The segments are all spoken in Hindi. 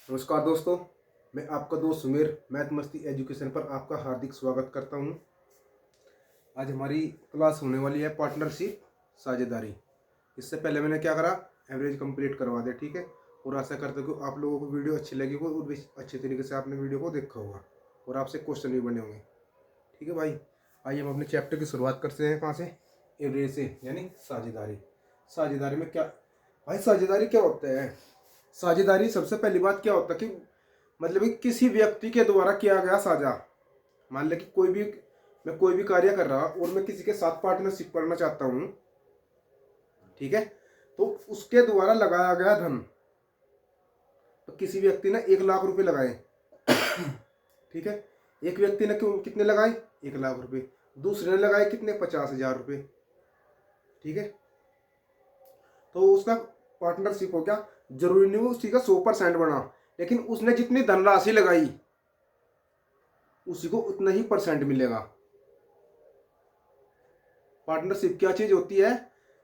नमस्कार दोस्तों, मैं आपका दोस्त सुमेर मैथ मस्ती एजुकेशन पर आपका हार्दिक स्वागत करता हूं। आज हमारी क्लास होने वाली है पार्टनरशिप साझेदारी। इससे पहले मैंने क्या करा, एवरेज कंप्लीट करवा दिया, ठीक है। और आशा करता हूँ कि आप लोगों को वीडियो अच्छी लगी हो और अच्छे तरीके से आपने वीडियो को देखा होगा और आपसे क्वेश्चन भी बने होंगे, ठीक है भाई। आइए हम अपने चैप्टर की शुरुआत करते हैं। कहाँ से? एवरेज से, यानी साझेदारी। साझेदारी में क्या भाई, साझेदारी क्या होता है? साझेदारी सबसे पहली बात क्या होता है कि मतलब कि किसी व्यक्ति के द्वारा किया गया साझा। मान ले कि मैं कोई भी कार्य कर रहा और मैं किसी के साथ पार्टनरशिप करना चाहता हूं, ठीक है। तो उसके द्वारा लगाया गया धन, तो किसी व्यक्ति ने 1,00,000 रुपए लगाए, ठीक है। एक व्यक्ति ने कितने लगाए? 1,00,000 रुपए। दूसरे ने लगाए कितने? 50,000 रुपए, ठीक है। तो उसका पार्टनरशिप हो गया। जरूरी नहीं वो उसी का 100% बना, लेकिन उसने जितनी धनराशि लगाई उसी को उतना ही परसेंट मिलेगा। पार्टनरशिप क्या चीज होती है?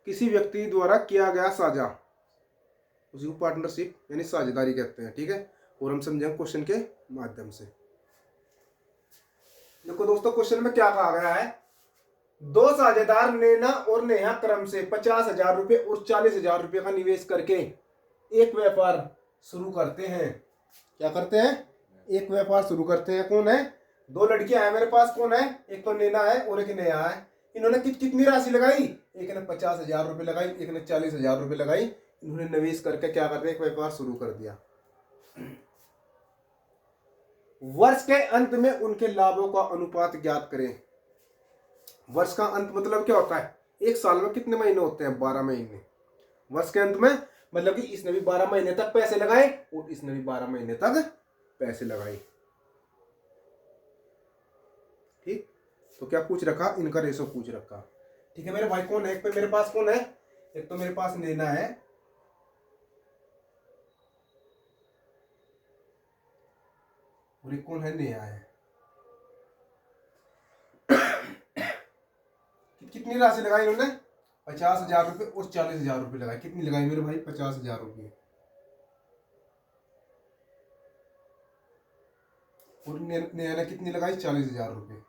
किसी व्यक्ति द्वारा किया गया साझा, उसी को पार्टनरशिप यानी साझेदारी कहते हैं, ठीक है। और हम समझेंगे क्वेश्चन के माध्यम से। देखो दोस्तों, क्वेश्चन में क्या कहा गया है? दो साझेदार नैना और नेहा क्रम से 50,000 रुपए और 40,000 रुपए का निवेश करके एक व्यापार शुरू करते हैं। क्या करते हैं? एक व्यापार शुरू करते हैं। कौन है? दो लड़कियां हैं मेरे पास। कौन है? एक तो नैना है और एक नेहा है। इन्होंने कितनी राशि लगाई? एक ने 50,000 रुपए लगाई, एक ने 40,000 रुपए लगाई। इन्होंने निवेश करके क्या कर दिया? एक व्यापार शुरू कर दिया। वर्ष के अंत में उनके लाभों का अनुपात ज्ञात करें। वर्ष का अंत मतलब क्या होता है? एक साल में कितने महीने होते हैं? 12 महीने। वर्ष के अंत में मतलब कि इसने भी 12 महीने तक पैसे लगाए और इसने भी 12 महीने तक पैसे लगाए, ठीक। तो क्या पूछ रखा? इनका रेशो पूछ रखा, ठीक है मेरे भाई। कौन है? एक पे मेरे पास कौन है? एक तो मेरे पास नैना है और एक कौन है? नेहा है। कितनी राशि लगाई इन्होंने? 50,000 रुपए और 40,000 रुपए लगाए। कितनी लगाई मेरे भाई? 50,000 रुपए। और नेहा ने कितनी लगाई? 40,000 रुपए।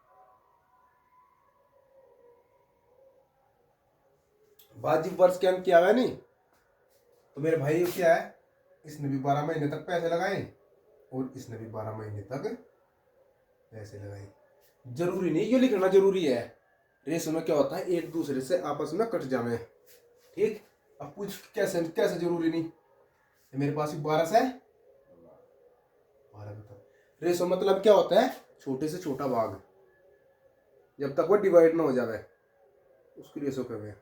बात जब वर्ष के अंत किया हुआ है नहीं, तो मेरे भाई क्या है? इसने भी 12 महीने तक पैसे लगाए और इसने भी 12 महीने तक पैसे लगाए। जरूरी नहीं ये लिखना जरूरी है। रेशो में क्या होता है? एक दूसरे से आपस में कट जावे, ठीक। अब पूछ कैसे कैसे जरूरी नहीं? मेरे पास भी 12 से 12 का। रेशो मतलब क्या होता है? छोटे से छोटा भाग, जब तक वो डिवाइड ना हो जाए उसकी रेशो कहें।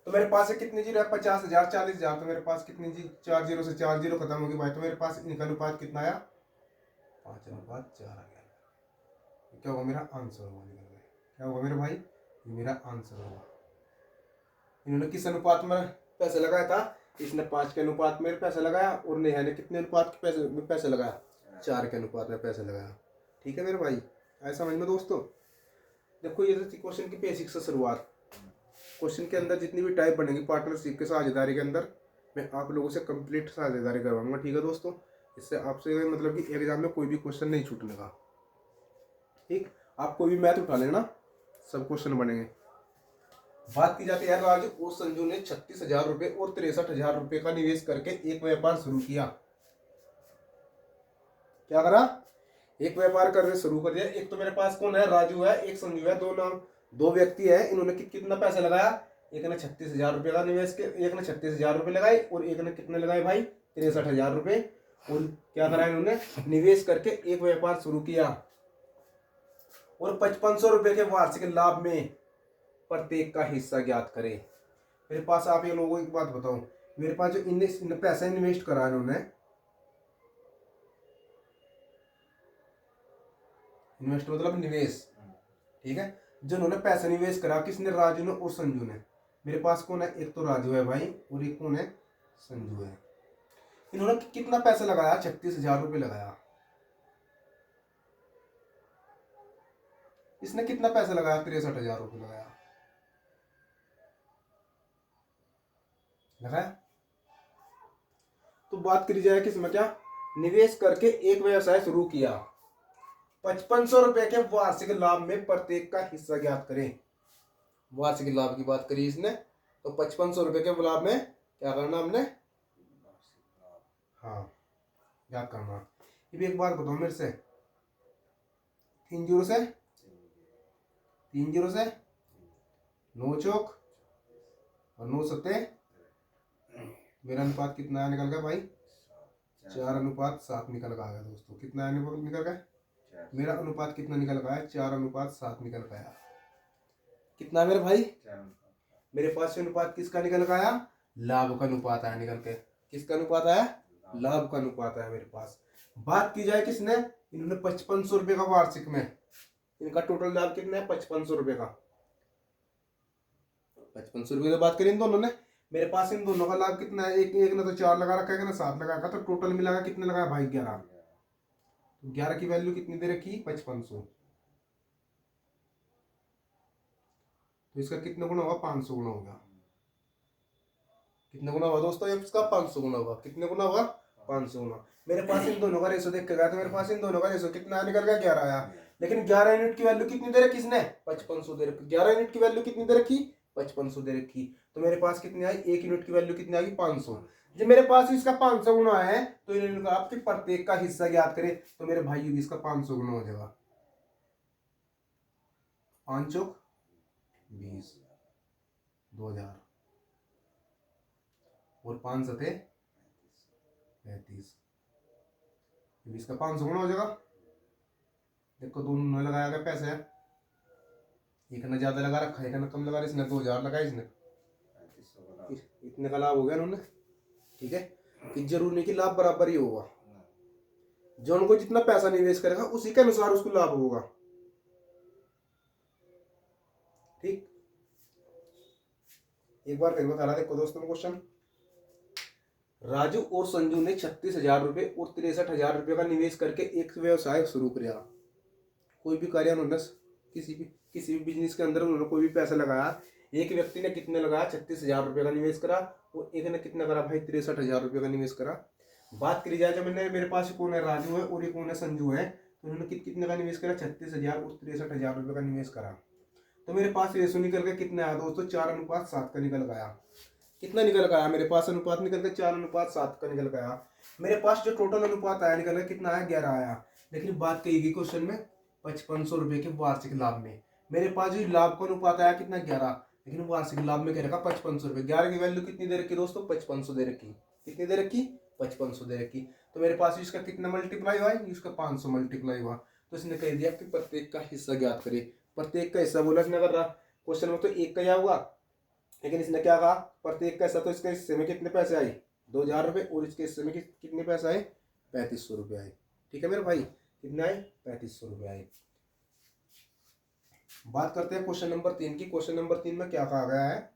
तो मेरे पास है कितनी जीरो है? 50,000, 40,000। तो मेरे पास कितनी जी? 4 जीरो से 4 जीरो खत्म होगी भाई। तो मेरे पास इनका अनुपात कितना आया? 5:4 आ गया। क्या होगा? मेरा आंसर होगा। निकल गया। क्या होगा मेरे भाई? ये मेरा आंसर होगा। इन्होंने किस अनुपात में पैसे लगाया था? इसने 5 के अनुपात में पैसे लगाया और नेहा ने कितने अनुपात के पैसे लगाया? 4 के अनुपात में पैसे लगाया, ठीक है मेरे भाई। ऐसा समझ में दोस्तों। देखो ये थी क्वेश्चन की बेसिक से शुरुआत। क्वेश्चन के अंदर जितनी भी टाइप बनेगी पार्टनरशिप के साझेदारी के अंदर, मैं आप लोगों से कंप्लीट साझेदारी करवाऊंगा, ठीक है दोस्तों। इससे आपसे मतलब कि एग्जाम में कोई भी क्वेश्चन नहीं छूटने का, ठीक। आप कोई भी मैथ उठा लेना, सब क्वेश्चन बनेंगे। बात की जाती है राजू और संजू ने 36,000 रुपए और 63,000 रुपए का निवेश करके एक व्यापार शुरू किया। क्या करा? एक व्यापार करने शुरू कर दिया। एक तो मेरे पास कौन है? राजू है, एक संजू है। दो व्यक्ति है। इन्होंने कितना पैसा लगाया? एक ने 36,000 रुपए का निवेश के, एक ने 36,000 रुपए लगाए और एक ने कितने लगाए भाई? 63,000 रुपए। और क्या करा इन्होंने? निवेश करके एक व्यापार शुरू किया और 5500 रुपए के वार्षिक लाभ में प्रत्येक का हिस्सा ज्ञात करें। मेरे पास आप ये लोगों को एक बात बताऊं, मेरे पास जो इन्हें पैसा इन्वेस्ट करा इन्होंने, इन्वेस्ट मतलब निवेश, ठीक है। जो उन्होंने पैसा निवेश करा, किसने? राजू ने और संजू ने। मेरे पास कौन है? एक तो राजू है भाई और एक कौन है? संजू है। इन्होंने कितना पैसा लगाया? 36,000 रुपए लगाया। इसने कितना पैसा लगाया? 63,000 रुपए लगाया। लगाया। तो बात करी जाए किसमें, क्या निवेश करके एक व्यवसाय शुरू किया, 5500 रुपए के वार्षिक लाभ में प्रत्येक का हिस्सा ज्ञात करें। वार्षिक लाभ की बात करी इसने, तो 5500 रुपए के लाभ में क्या करना हमने, हाँ याद करना। ये भी एक बात बताओ मेरे से, 3 जीरो से 3 जीरो से 9 चौक और 9 सत्ते, मेरा अनुपात कितना है निकल गया भाई, 4:7 निकल गया दोस्तों। कितना अनुपात निकल गया, मेरा अनुपात कितना निकल गया, 4:7 निकल गया। कितना मेरे भाई, मेरे पास अनुपात किसका निकल गया, लाभ का अनुपात आया निकल के। किसका अनुपात आया, लाभ का अनुपात आया मेरे पास। बात की जाए किसने, इन्होंने 5500 रुपए का वार्षिक में, इनका टोटल लाभ कितना है 5500 रुपए का। 5500 रुपए की बात करें इन दोनों ने, मेरे पास इन दोनों का लाभ कितना है, एक एक ने तो 4 लगा रखा है, ना 7 लगा रखा, तो टोटल मिलाकर कितने लगाया भाई 11। तो 11 की वैल्यू कितनी दे रखी 5500, तो इसका कितना गुना होगा, 500 गुना होगा। कितने गुना होगा दोस्तों, इसका 500 गुना होगा। कितने गुना होगा, 500 गुना। मेरे पास इन दोनों का रेशो देख के गया, तो मेरे पास इन दोनों का रेशो कितना निकल गया, 11 आया। लेकिन 11 यूनिट की वैल्यू कितनी दे रखी इसने, 5500 दे रखी। 11 यूनिट की वैल्यू कितनी दे रखी, 5500 दे रखी। तो मेरे पास कितनी आई, 1 यूनिट की वैल्यू कितनी आ गई, 500। जब मेरे पास इसका 500 गुना है, तो इन्होंने कहा आपके प्रत्येक का हिस्सा ज्ञात करें, तो मेरे भाई भी इसका 500 गुना हो जाएगा। 5 चौक 20, 2000 और 5 सते 35, 20 का 500 गुना हो जाएगा। देखो दोनों ने लगाया गया पैसे, एक ने ज्यादा लगा रखा है, एक ने कम लगा, इसने 2000 लगाया, इसने इतने का लाभ हो गया उन्होंने। ठीक है, कि जरूरी नहीं कि लाभ बराबर ही होगा, जो उनको जितना पैसा निवेश करेगा उसी के अनुसार उसको लाभ होगा। ठीक, एक बार फिर बता रहा, देखो दोस्तों क्वेश्चन, राजू और संजू ने 36,000 रुपए और 63,000 रुपए का निवेश करके एक व्यवसाय शुरू किया। कोई भी कार्य उन्होंने किसी भी बिजनेस के अंदर उन्होंने कोई भी पैसा लगाया। एक व्यक्ति ने कितने लगाया, 36,000 रुपए का निवेश करा, और एक ने कितना करा भाई, 63,000 रुपए का निवेश करा। बात करी जाए, जब मैंने, मेरे पास कौन है, राजू है और एक कौन है, संजू है, तो उन्होंने कितने का निवेश करा, 36,000 और 63,000 रुपए का निवेश करा। तो मेरे पास रेशो निकल के कितना आया दोस्तों, 4:7 का निकल गया। कितना निकल गया मेरे पास, अनुपात निकल के 4:7 का निकल गया। मेरे पास जो टोटल अनुपात आया निकल गया, कितना आया, 11 आया। लेकिन बात कही गई क्वेश्चन में 5500 रुपए के वार्षिक लाभ में, मेरे पास जो लाभ का अनुपात आया कितना, 11, लेकिन वार्षिक लाभ में कह रखा 5500 रुपए। 11 की वैल्यू कितनी दे रखी दोस्तों, 5500 दे रखी। कितनी दे रखी, 5500 दे रखी। तो मेरे पास इसका कितना मल्टीप्लाई हुआ, इसका 500 मल्टीप्लाई हुआ। तो इसने कह दिया कि प्रत्येक का हिस्सा ज्ञात करे। प्रत्येक का हिस्सा बोला इसने, कर रहा क्वेश्चन में तो एक का क्या हुआ, लेकिन इसने क्या कहा, प्रत्येक का हिस्सा। तो इसके हिस्से में कितने पैसे आए, 2000 रुपए, और इसके हिस्से में कितने पैसे आए, 3500 रुपए आए। ठीक है मेरे भाई, कितने आए, 3500 रुपए आए। बात करते हैं क्वेश्चन नंबर 3 की। क्वेश्चन नंबर 3 में क्या कहा गया है,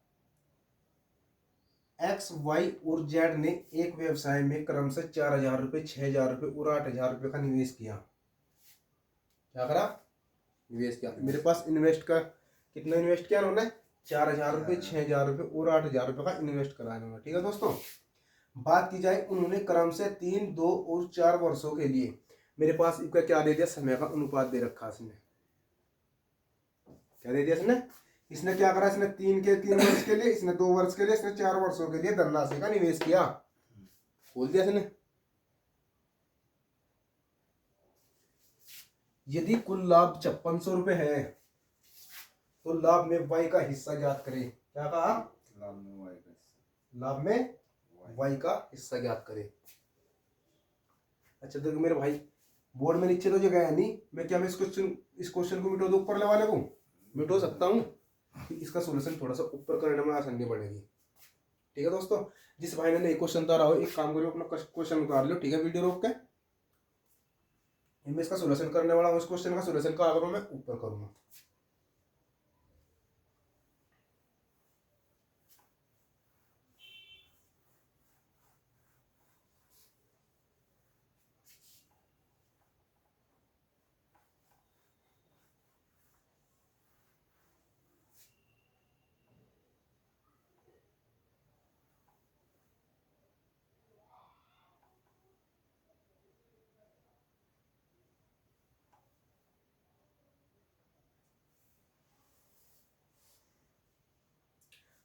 एक्स, वाई और जेड ने एक व्यवसाय में क्रमशः 4,000 रुपए, 6,000 रुपए और 8,000 रुपए का निवेश किया। क्या करा, निवेश किया। मेरे पास इन्वेस्ट का कितना इन्वेस्ट किया उन्होंने, 4,000 रुपए, 6,000 रुपए और 8,000 रुपए का इन्वेस्ट करा इन्होंने। ठीक है दोस्तों, बात की जाए, उन्होंने क्रमशः 3, 2 और 4 वर्षों के लिए, मेरे पास इसका क्या दे दिया, समय का अनुपात दे रखा इसने। क्या दे दिया इसने क्या करा, इसने 3 वर्ष के लिए, इसने 2 वर्ष के लिए, इसने 4 वर्षों के लिए धनराशि का निवेश किया। बोल दिया इसने, यदि कुल लाभ 5600 रुपए है, तो लाभ में वाई का हिस्सा ज्ञात करें। क्या कहा, लाभ में वाई का हिस्सा ज्ञात करें। अच्छा देखो मेरे भाई, बोर्ड में नीचे तो जगह है नहीं, मैं क्या, मैं इस क्वेश्चन को मिटो दो, ऊपर वाले को मिटो सकता हूँ, इसका सॉल्यूशन थोड़ा सा ऊपर करने में आसानी पड़ेगी। ठीक है दोस्तों, जिस भाई ने नहीं क्वेश्चन उतारा हो, एक काम करो, अपना क्वेश्चन उतार लो। ठीक है, वीडियो रोक के मैं इसका सॉल्यूशन करने वाला हूँ। इस क्वेश्चन का सॉल्यूशन कहाँ करूँ, मैं ऊपर करूँगा।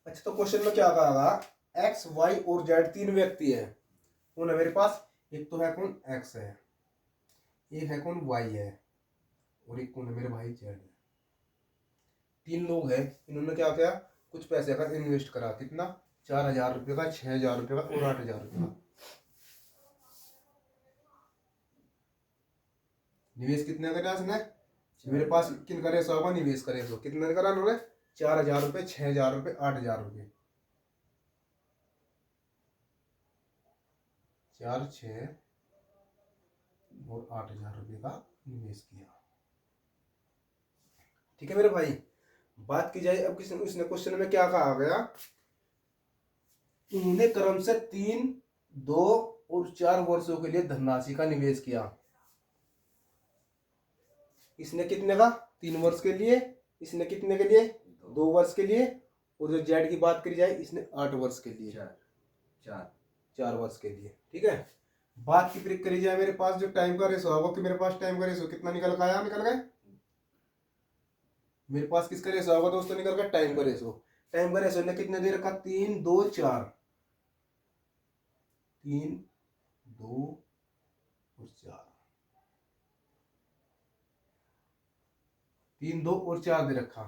अच्छा, तो क्वेश्चन में क्या कहा, एक्स वाई और जेड तीन व्यक्ति है। कौन है मेरे पास, एक तो है कौन एक्स है, एक है कौन वाई है, और एक कौन है मेरे भाई जेड है। तीन लोग हैं, इन्होंने क्या किया, कुछ पैसे का इन्वेस्ट करा। कितना, 4,000 रुपये का, 6,000 रुपये का और 8,000 रुपये का। निवेश कितने करा इसने, मेरे पास किन करे 100 का निवेश करे 100, कितने करा उन्होंने, 4,000 रुपये, 6,000 रुपये, 8,000 रुपये। 4, 6 और 8,000 रुपये का निवेश किया। ठीक है मेरे भाई। बात की जाए अब किसने, उसने क्वेश्चन में क्या कहा गया, उन्होंने क्रम से 3, 2 और 4 वर्षों के लिए धनराशि का निवेश किया। इसने कितने का, 3 वर्ष के लिए, इसने कितने के लिए, 2 वर्ष के लिए, और जो जेड की बात करी जाए इसने 8 वर्ष के लिए, 4 वर्ष के लिए। ठीक है। बात की फिर करी जाए मेरे पास जो टाइम का रेशो होगा, कि मेरे पास टाइम का रेशो कितना निकल का आया, निकल गए मेरे पास किसका रेशो होगा दोस्तों, निकल गया टाइम का रेशो। टाइम का रेशो ने कितने दे रखा, 3, 2, 4, 3, 2 और 4, 3, 2 और 4 दे रखा।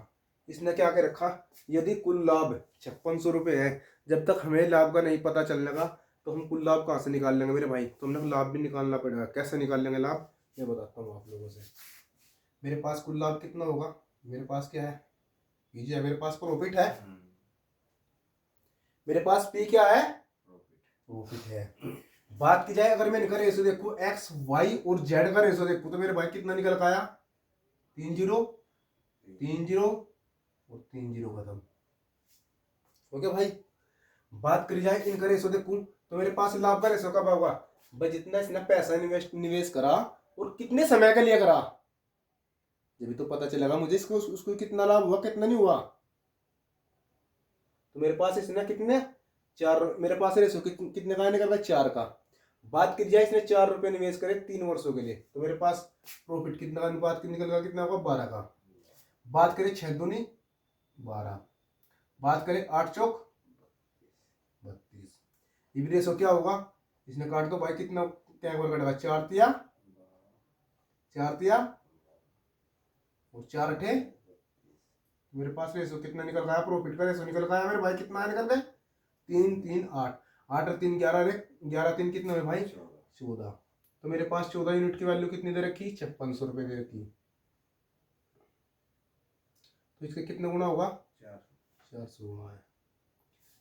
इसने क्या कर रखा, यदि कुल लाभ 5600 रुपये है, जब तक हमें लाभ का नहीं पता चलेगा तो हम कुल लाभ कहाँ से निकाल लेंगे मेरे भाई, तो हमने लाभ भी निकालना पड़ेगा। कैसे निकाल लेंगे लाभ, मैं बताता हूँ आप लोगों से। मेरे पास कुल लाभ कितना होगा, मेरे पास क्या है, पी है, मेरे पास प्रॉफिट है, मेरे पास पी क्या है, प्रॉफिट है। बात की जाए अगर मैं इनका रेशो देखूं, एक्स वाई और जेड का रेशो देखूं, तो मेरे भाई कितना निकल का आया, 3 0, 3 0 और 3 0 खत्म। ओके भाई। बात करी जाए इनका रेशो देखूं, तो मेरे पास लाभ का रेशो कब होगा भाई, जितना इसने पैसा निवेश करा और कितने समय के लिए करा, जब भी तो पता चलेगा मुझे इसको, उसको कितना लाभ हुआ कितना नहीं हुआ। तो मेरे पास इसने कितने, 4, मेरे पास रेशो कितने का निकल रहा है, 4 का। बात की जाए इसने 4 रुपये निवेश करे 3 वर्षों के लिए, तो मेरे पास प्रॉफिट कितना का अनुपात निकल गया, कितना होगा, 12 का। बात करें 6 दूनी 12, बात करें 8 चौक 32, ये रेशो क्या होगा, इसने काट दो भाई, कितना क्या कटेगा, 4 तिया 4 तिया और 4 अठे, मेरे पास रेशो कितना निकल गया, प्रॉफिट का रेशो निकल गया मेरे भाई, कितना निकल गए, 3 3 8, 8 और 3 11, 11 3 कितने हुए भाई, 14। तो मेरे पास 14 यूनिट की वैल्यू कितनी दे रखी, 5600 रुपये दे रखी। तो इसके कितने गुना होगा, 400 गुना है।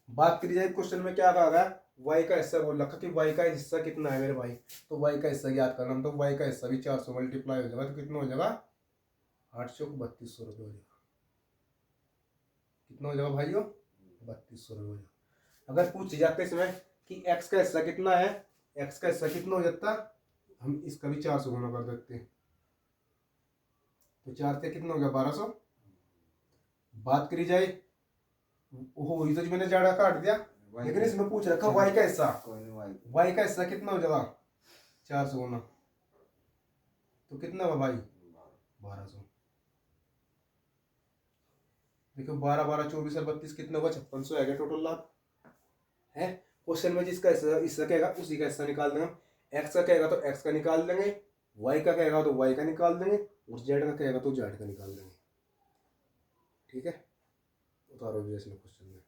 बात करी जाए क्वेश्चन में क्या कहा गया, वाई का हिस्सा बोल रखा कि वाई का हिस्सा कितना है मेरे भाई, तो वाई का हिस्सा याद करना, तो वाई का हिस्सा भी 400 मल्टीप्लाई हो जाएगा, तो कितना हो जाएगा, 8 चौक 3200 रुपये हो जाएगा। कितना हो जाएगा भाइयों, 3200 रुपये हो जाएगा। अगर पूछ जाते इसमें कि एक्स का हिस्सा कितना है, एक्स का हिस्सा कितना हो जाता, हम इसका भी 400 गुना कर देते हैं, तो 4 से कितना हो गया, 1200। बात करी जाए, हो तो मैंने जाड़ा काट दिया, लेकिन इसमें पूछ रखा वाई का हिस्सा, वाई का हिस्सा कितना हो जाएगा, 400 गुना, तो कितना होगा भाई, 1200। देखो 12 12 24 और 32 कितना होगा, 5600 आएगा टोटल लाभ है। क्वेश्चन में जिसका हिस्सा कहेगा उसी का हिस्सा निकाल देंगे। एक्स का कहेगा तो एक्स का निकाल देंगे, वाई का कहेगा तो वाई का निकाल देंगे, और जेड का कहेगा तो जेड का निकाल देंगे। ठीक है, उतारो भी इसमें क्वेश्चन में।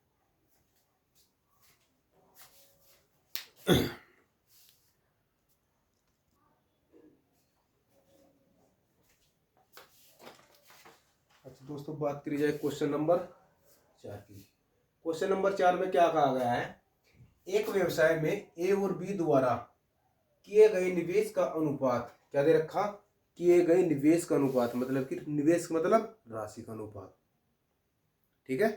अच्छा दोस्तों, बात करी जाए क्वेश्चन नंबर 4 की। क्वेश्चन नंबर 4 में क्या कहा गया है, एक व्यवसाय में ए और बी द्वारा किए गए निवेश का अनुपात, क्या दे रखा, किए गए निवेश का अनुपात, मतलब कि निवेश मतलब राशि का अनुपात। ठीक है।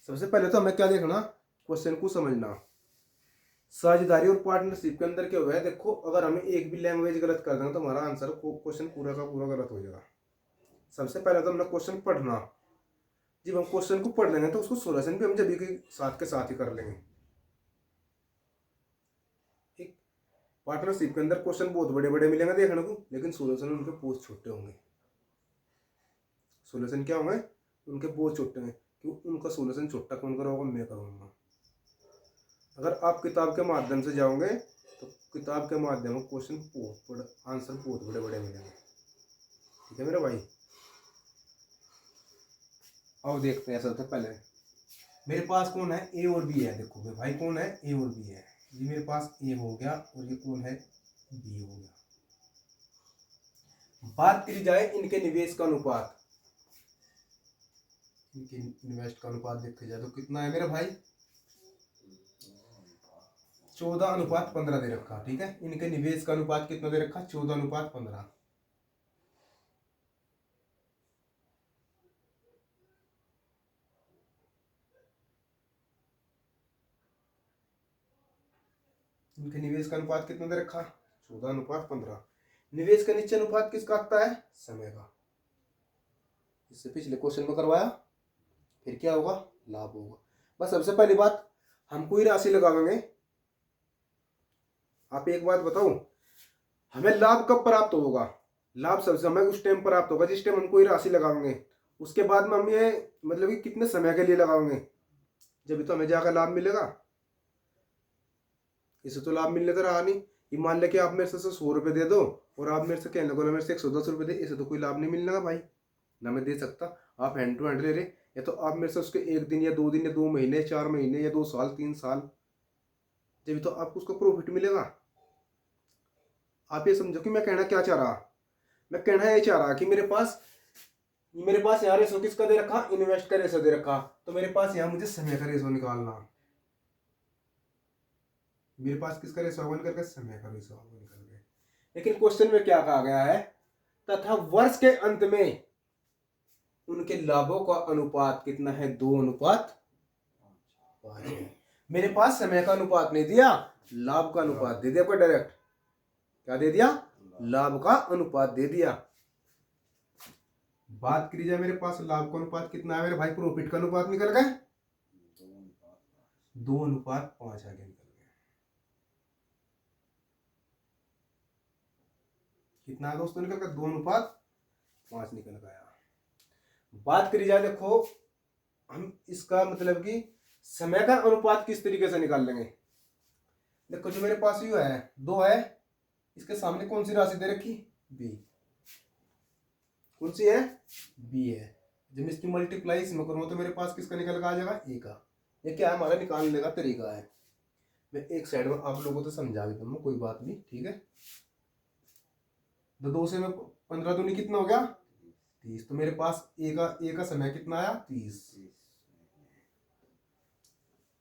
सबसे पहले तो हमें क्या देखना, क्वेश्चन को समझना। साझेदारी और पार्टनरशिप के अंदर क्या हुआ है, देखो अगर हमें एक भी लैंग्वेज गलत कर देंगे तो हमारा आंसर क्वेश्चन पूरा का पूरा गलत हो जाएगा। सबसे पहले तो हमने क्वेश्चन पढ़ना, जब हम क्वेश्चन को पढ़ लेंगे तो उसको सोल्यूशन भी हम जब के साथ ही कर लेंगे। ठीक। पार्टनरशिप के अंदर क्वेश्चन बहुत बड़े बड़े मिलेंगे देखने को, लेकिन सोल्यूशन उनके बहुत छोटे होंगे। सोल्यूशन क्या होंगे, उनके बहुत छोटे होंगे। कि उनका सोल्यूशन छोटा कौन करोगे, मैं करूँगा। अगर आप किताब के माध्यम से जाओगे तो किताब के माध्यम से क्वेश्चन बहुत बड़े, आंसर बहुत बड़े बड़े मिलेंगे। ठीक है मेरे भाई, अब देखते हैं। सबसे पहले मेरे पास कौन है, ए और बी है। देखो मेरे भाई कौन है, ए और बी है। ये मेरे पास ए हो गया और ये कौन है, बी हो गया। बात करी जाए इनके निवेश का अनुपात, इनके इन्वेस्ट का अनुपात देखा जाए तो कितना है मेरे भाई, 14:15 दे रखा। ठीक है, इनके निवेश का अनुपात कितना दे रखा, 14:15। इनके निवेश का अनुपात कितना दे रखा, 14:15। निवेश का निश्चय अनुपात किसका आता है, समय का। इससे पिछले क्वेश्चन में करवाया, फिर क्या होगा, लाभ होगा। बस सबसे पहली बात, हम कोई राशि लगाएंगे। आप एक बात बताओ, हमें लाभ कब प्राप्त होगा, लाभ सबसे हमें उस टाइम प्राप्त होगा जिस टाइम हम कोई राशि लगाएंगे। उसके बाद में हम ये मतलब कि कितने समय के लिए लगाएंगे, जब तो हमें जाकर लाभ मिलेगा। इसे तो लाभ मिलने तो रहा नहीं। ये मान ले कि आप मेरे से 100 रुपये दे दो और आप मेरे से कहने लगो ना मेरे से 110 रुपये दे, इसे तो कोई लाभ नहीं मिलने का भाई, ना मैं दे सकता। आप हैंड टू हैंड ले रहे, या तो आप मेरे से उसके 1 दिन या 2 दिन या 2 महीने 4 महीने या 2 साल 3 साल, जब तो आपको उसका प्रॉफिट मिलेगा। आप ये समझो कि मैं कहना क्या चाह रहा, मैं कहना ये चाह रहा कि मेरे पास यहाँ रेशो किसका दे रखा, इन्वेस्ट का रेशो दे रखा। तो मेरे पास यहाँ मुझे समय का रेशो निकालना, मेरे पास किसका रेशो बन करके, समय का रेशो बन करके। लेकिन क्वेश्चन में क्या कहा गया है, तथा वर्ष के अंत में उनके लाभों का अनुपात कितना है, 2:5 है। मेरे पास समय का अनुपात नहीं दिया, लाभ का अनुपात दे दिया। आपको डायरेक्ट क्या दे दिया, लाभ का अनुपात दे दिया। बात करी जाए मेरे पास लाभ का अनुपात कितना है मेरे भाई, प्रॉफिट का अनुपात निकल गए 2:5 आ गया, निकल गया। कितना है दोस्तों, निकल गया 2:5 निकल गया। बात करी जाए, देखो हम इसका मतलब कि समय का अनुपात किस तरीके से निकाल लेंगे। देखो जो मेरे पास यू है 2 है, इसके सामने कौन सी राशि दे रखी, बी। कौन सी है, बी है। जब इसकी मल्टीप्लाई इसमें करूँ तो मेरे पास किसका निकल आ जाएगा, ए का। ये क्या है, हमारा निकालने का तरीका है। मैं एक साइड में आप लोगों को समझा देता हूँ, कोई बात नहीं, ठीक है। तो 2 से मैं 15 दूनी कितना हो गया, 30। तो मेरे पास ए का समय कितना आया, 30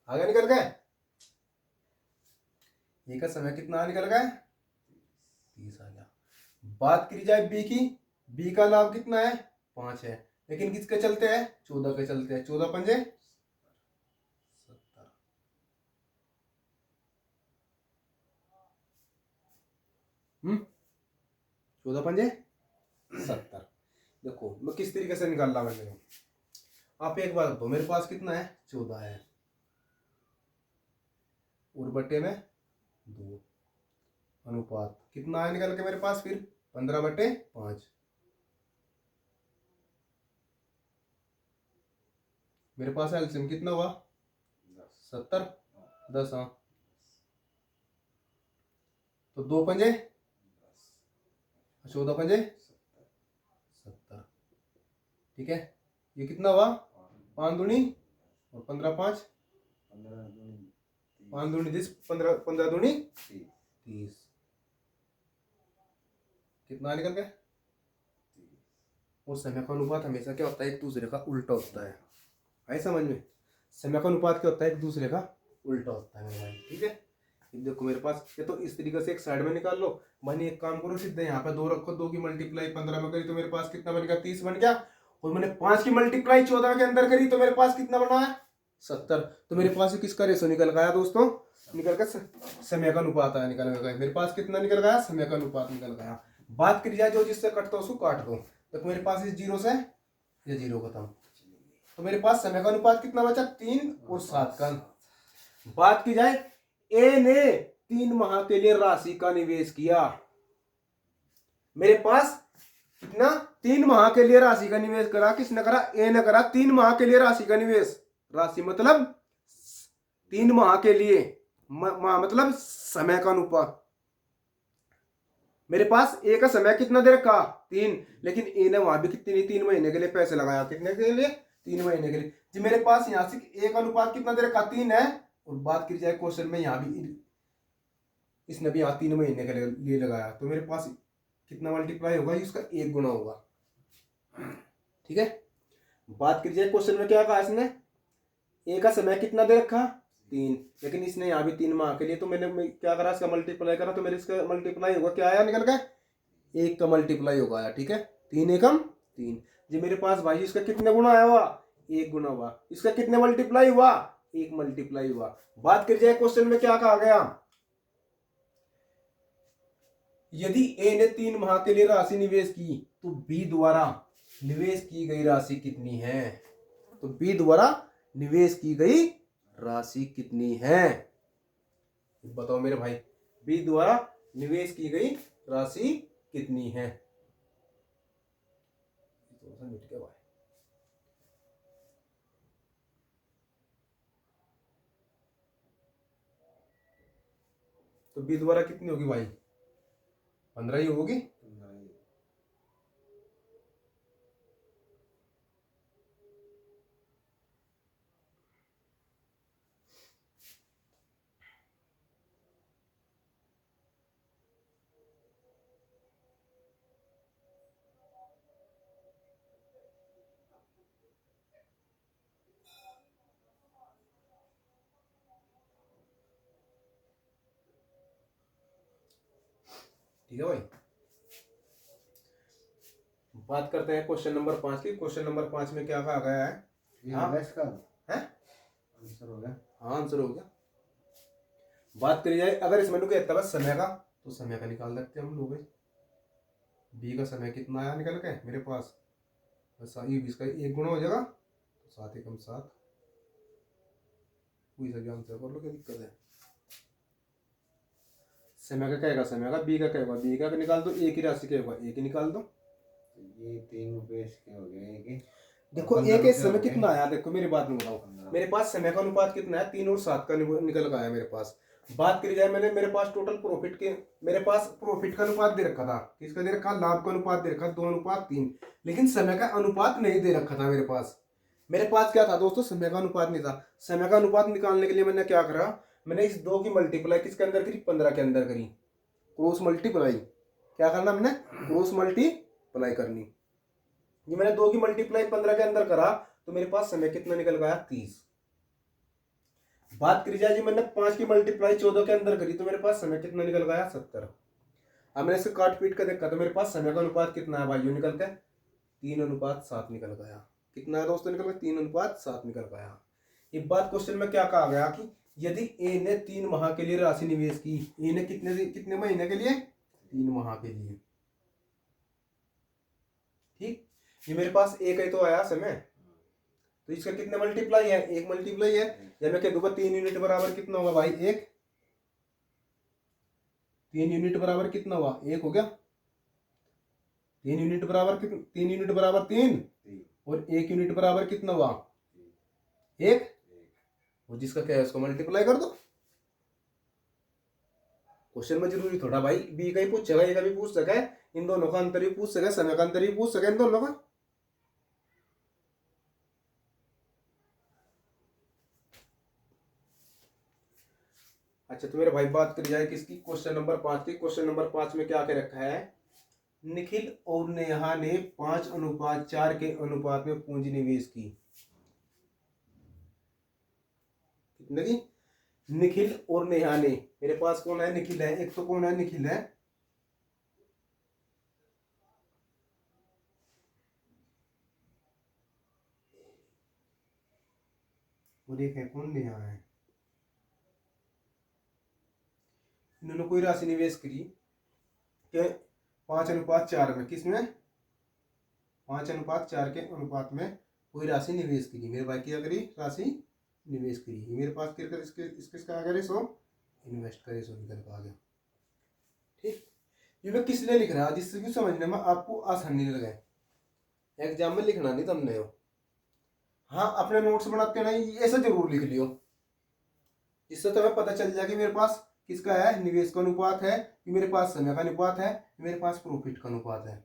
आ गया, निकल गए। ए का समय कितना निकल गया, 30 आ गया। बात करी जाए बी की, बी का लाभ कितना है, 5 है। लेकिन किसके चलते हैं, 14 के चलते हैं। 14 पंजे 70। 14 पंजे 70। देखो मैं किस तरीके से निकाल रहा हूं, आप एक बार बताओ, मेरे पास कितना है, 14 है और बटे में 2, अनुपात कितना है निकल के मेरे पास, फिर 15/5। मेरे पास एलसीएम कितना हुआ, 70, 10। हाँ, तो 2 पंजे 14 पंजे 70। ठीक है, ये कितना हुआ, 5 दूनी और 15 5, 5 दूनी 10, 15 दूनी 30। कितना निकल गया। और समय का अनुपात हमेशा क्या होता है, एक दूसरे का उल्टा होता है। आई समझ में, समय का अनुपात क्या होता है, एक दूसरे का उल्टा होता है मेरे भाई। ठीक है, देखो मेरे पास ये तो इस तरीके से एक साइड में निकाल लो। मैंने एक काम करो, सीधे यहाँ पे 2 रखो, 2 की मल्टीप्लाई 15 में करी तो मेरे पास कितना बन गया, 30 बन गया। और मैंने 5 की मल्टीप्लाई 14 के अंदर करी तो मेरे पास कितना बना है, 70। तो मेरे पास किसका रेशो निकल गया दोस्तों, निकल गया समय का अनुपात आया, निकल गया। मेरे पास कितना निकल गया, समय का अनुपात निकल गया। बात करी जाए जो जिससे कटता उसको काट दो। तो मेरे पास इस 0 से ये 0 खत्म, तो मेरे पास समय का अनुपात कितना बचा, 3 और 7 का। बात की जाए ए ने 3 माह के लिए राशि का निवेश किया। मेरे पास कितना 3 माह के लिए राशि का निवेश करा, किसने करा, ए ने करा 3 माह के लिए राशि का निवेश। राशि मतलब 3 माह के लिए, माह मतलब समय का अनुपात। मेरे पास ए का समय कितना दे रखा 3, लेकिन ए ने वहां भी कितनी 3 महीने के लिए पैसे लगाया, कितने के लिए 3 महीने के लिए। जी मेरे पास यहाँ से ए का अनुपात कितना दे रखा 3 है, और बात की जाए क्वेश्चन में यहाँ भी इसने भी यहाँ 3 महीने के लिए लगाया, तो मेरे पास कितना मल्टीप्लाई होगा, इसका 1 गुना होगा। ठीक है, बात की जाए क्वेश्चन में क्या कहा इसने, ए का समय कितना दे रखा 3, लेकिन इसने यहाँ भी 3 माह के लिए, तो मैंने क्या करा, इसका मल्टीप्लाई करा, तो मेरे इसका मल्टीप्लाई होगा, क्या आया निकल गया 1 का मल्टीप्लाई होगा आया। ठीक है, 3 एकम 3। जी मेरे पास भाई इसका कितने गुना आया हुआ 1 गुना हुआ, इसका कितने मल्टीप्लाई हुआ 1 मल्टीप्लाई हुआ। बात कर जाए क्वेश्चन में क्या कहा गया, यदि ए ने 3 माह के लिए राशि निवेश की तो बी द्वारा निवेश की गई राशि कितनी है, तो बी द्वारा निवेश की गई राशि कितनी है, बताओ मेरे भाई, बी द्वारा निवेश की गई राशि कितनी है। मिट गया भाई, तो बी द्वारा कितनी होगी भाई, 15 ही होगी। ठीक है भाई, बात करते हैं क्वेश्चन नंबर 5 की। क्वेश्चन नंबर 5 में क्या कहा गया है, इसका है आंसर हो गया। हाँ आंसर हो गया। बात करी जाए अगर इसमें कहता है समय का, तो समय का निकाल सकते हैं हम लोग। बी का समय कितना आया निकल के मेरे पास, बस इसका 1 गुना हो जाएगा, तो 7 एकम 7, कोई सा भी आंसर कर लो, क्या दिक्कत है। समय का कहेगा समय का, बी का कहेगा बी का निकाल दो, एक ही राशि कहेगा एक ही निकाल दो। ये 3 रुपए इसके हो गए एक, देखो एक एक समय कितना आया, देखो मेरी बात में बताओ, मेरे पास समय का अनुपात कितना है 3 और 7 का निकल गया मेरे पास। बात करी जाए मैंने, मेरे पास टोटल प्रॉफिट के, मेरे पास प्रॉफिट का अनुपात दे रखा था, किसका दे रखा, लाभ का अनुपात दे रखा 2:3, लेकिन समय का अनुपात नहीं दे रखा था मेरे पास। मेरे पास क्या था दोस्तों, समय का अनुपात नहीं था। समय का अनुपात निकालने के लिए मैंने क्या करा, मैंने इस 2 की मल्टीप्लाई किसके अंदर करी, 15 के अंदर करी, क्रॉस मल्टीप्लाई। क्या करना मैंने, क्रॉस मल्टीप्लाई करनी। ये मैंने 2 की मल्टीप्लाई 15 के अंदर करा, तो मेरे पास समय कितना निकल गया 30। बात करी जाए जी मैंने 5 की मल्टीप्लाई 14 के अंदर करी, तो मेरे पास समय कितना निकल गया 70। अब मैंने इसको काट पीट कर देखा, तो मेरे पास समय का अनुपात कितना है भाई, यू निकल के 3:7 निकल गया। कितना है दोस्तों निकल गया, 3:7 निकल गया। एक बात क्वेश्चन में क्या कहा गया कि यदि ए ने 3 माह के लिए राशि निवेश की, ए ने कितने महीने के लिए 3 माह के लिए। ठीक, ये मेरे पास एक ही तो आया समय, तो इसका कितने मल्टीप्लाई है, 1 मल्टीप्लाई है। जब मैं कह दूंगा 3 यूनिट बराबर कितना होगा भाई 1, 3 यूनिट बराबर कितना हुआ 1 हो गया, 3 यूनिट बराबर कितना, 3 यूनिट बराबर 3, और 1 यूनिट बराबर कितना हुआ 1, और जिसका क्या है उसको मल्टीप्लाई कर दो। क्वेश्चन में जरूरी थोड़ा भाई बी का ही पूछेगा, ए का भी पूछ सके, इन दोनों का अंतर ही पूछ सके, समय का अंतर ही पूछ सके इन दोनों का। अच्छा तो मेरे भाई बात करी जाए किसकी, क्वेश्चन नंबर 5 की। क्वेश्चन नंबर 5 में क्या क्या रखा है, निखिल और नेहा ने 5:4 के अनुपात में पूंजी निवेश की। कितने की, निखिल और नेहा ने, मेरे पास कौन है निखिल है, एक तो कौन है निखिल है, और एक है कौन नेहा है। इन्होंने कोई राशि निवेश करी के 5:4 में, किसमें 5:4 के अनुपात में कोई राशि निवेश करी। मेरे भाई क्या करी, राशि निवेश करी। मेरे पास क्या कर इसके आ गया सो इन्वेस्ट करे, सो निकल आ गया। ठीक, ये मैं किस लिए लिख रहा जिससे कि समझने में आपको आसानी लगे। एग्जाम में लिखना नहीं तुमने हो। हाँ अपने नोट्स बनाते ना ये ऐसा जरूर लिख लियो, जिससे तुम्हें पता चल जाए कि मेरे पास किसका है, निवेश का अनुपात है, कि मेरे पास समय का अनुपात है, मेरे पास प्रॉफिट का अनुपात है।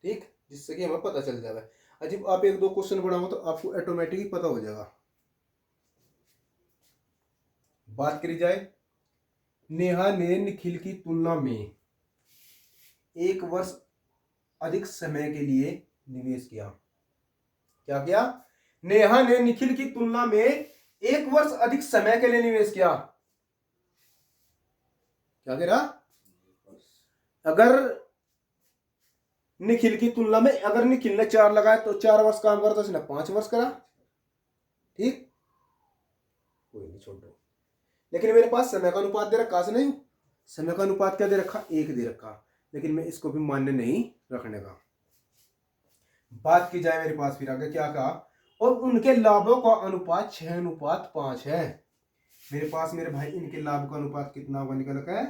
ठीक, जिससे कि हमें पता चल जाएगा। अजीब आप एक दो क्वेश्चन बनाओ तो आपको ऑटोमेटिकली पता हो जाएगा। बात करी जाए, नेहा ने निखिल की तुलना में 1 वर्ष अधिक समय के लिए निवेश किया। क्या किया? नेहा ने निखिल की तुलना में 1 वर्ष अधिक समय के लिए निवेश किया। क्या कह रहा? अगर निखिल की तुलना में, अगर निखिल ने 4 लगाया तो 4 वर्ष काम करता, उसने 5 वर्ष करा। ठीक, कोई नहीं, छोड़ दो। लेकिन मेरे पास समय का अनुपात दे रखा से नहीं, समय का अनुपात क्या दे रखा? 1 दे रखा, लेकिन मैं इसको भी मान्य नहीं रखने का। बात की जाए मेरे पास फिर आगे क्या कहा, और उनके लाभों का अनुपात 6:5 है। मेरे पास मेरे भाई इनके लाभ का अनुपात कितना होगा निकल का है,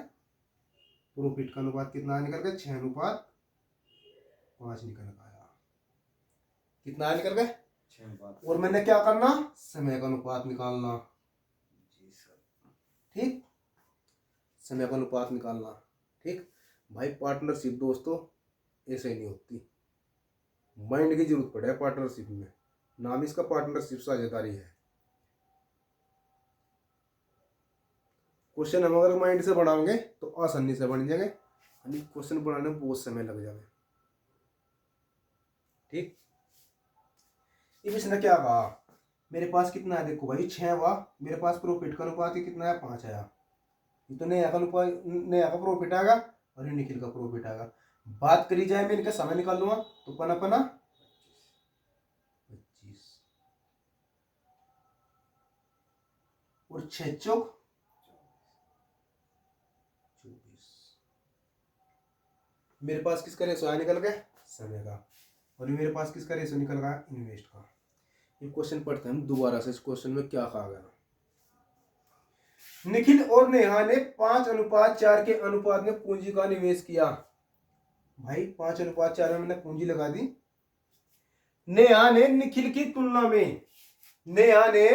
प्रॉफिट का अनुपात कितना निकल गया? 6:5 निकल गया। कितना निकल गया? 6:5। और मैंने क्या करना? समय का अनुपात निकालना। जी सर। ठीक, समय का अनुपात निकालना। ठीक भाई, पार्टनरशिप दोस्तों ऐसे नहीं होती, माइंड की जरूरत पड़े पार्टनरशिप में। नाम इसका पार्टनरशिप साझेदारी है। क्वेश्चन हम अगर माइंड से बनाओगे तो आसानी से बन जाएंगे, क्वेश्चन बनाने में बहुत समय लग जाएगा। ठीक, अब इसने क्या कहा, मेरे पास कितना है देखो भाई 6 हुआ, मेरे पास प्रॉफिट का अनुपात कितना है? 5 आया। ये तो नया का अनुपात, नया का प्रॉफिट आएगा और ये निखिल का प्रॉफिट आएगा। बात करी जाए मैं इनका समय निकाल लूंगा तो पना 25 और 6 चौक 24। मेरे पास किसका रेशो निकल गया? समय का। और मेरे पास किसका रेशो निकल गया? इन्वेस्ट का। ये क्वेश्चन पढ़ते हैं हम दोबारा से। इस क्वेश्चन में क्या कहा गया, निखिल और नेहा ने 5:4 के अनुपात में पूंजी का निवेश किया। भाई 5:4 में मैंने पूंजी लगा दी। नेहा ने निखिल की तुलना में, नेहा ने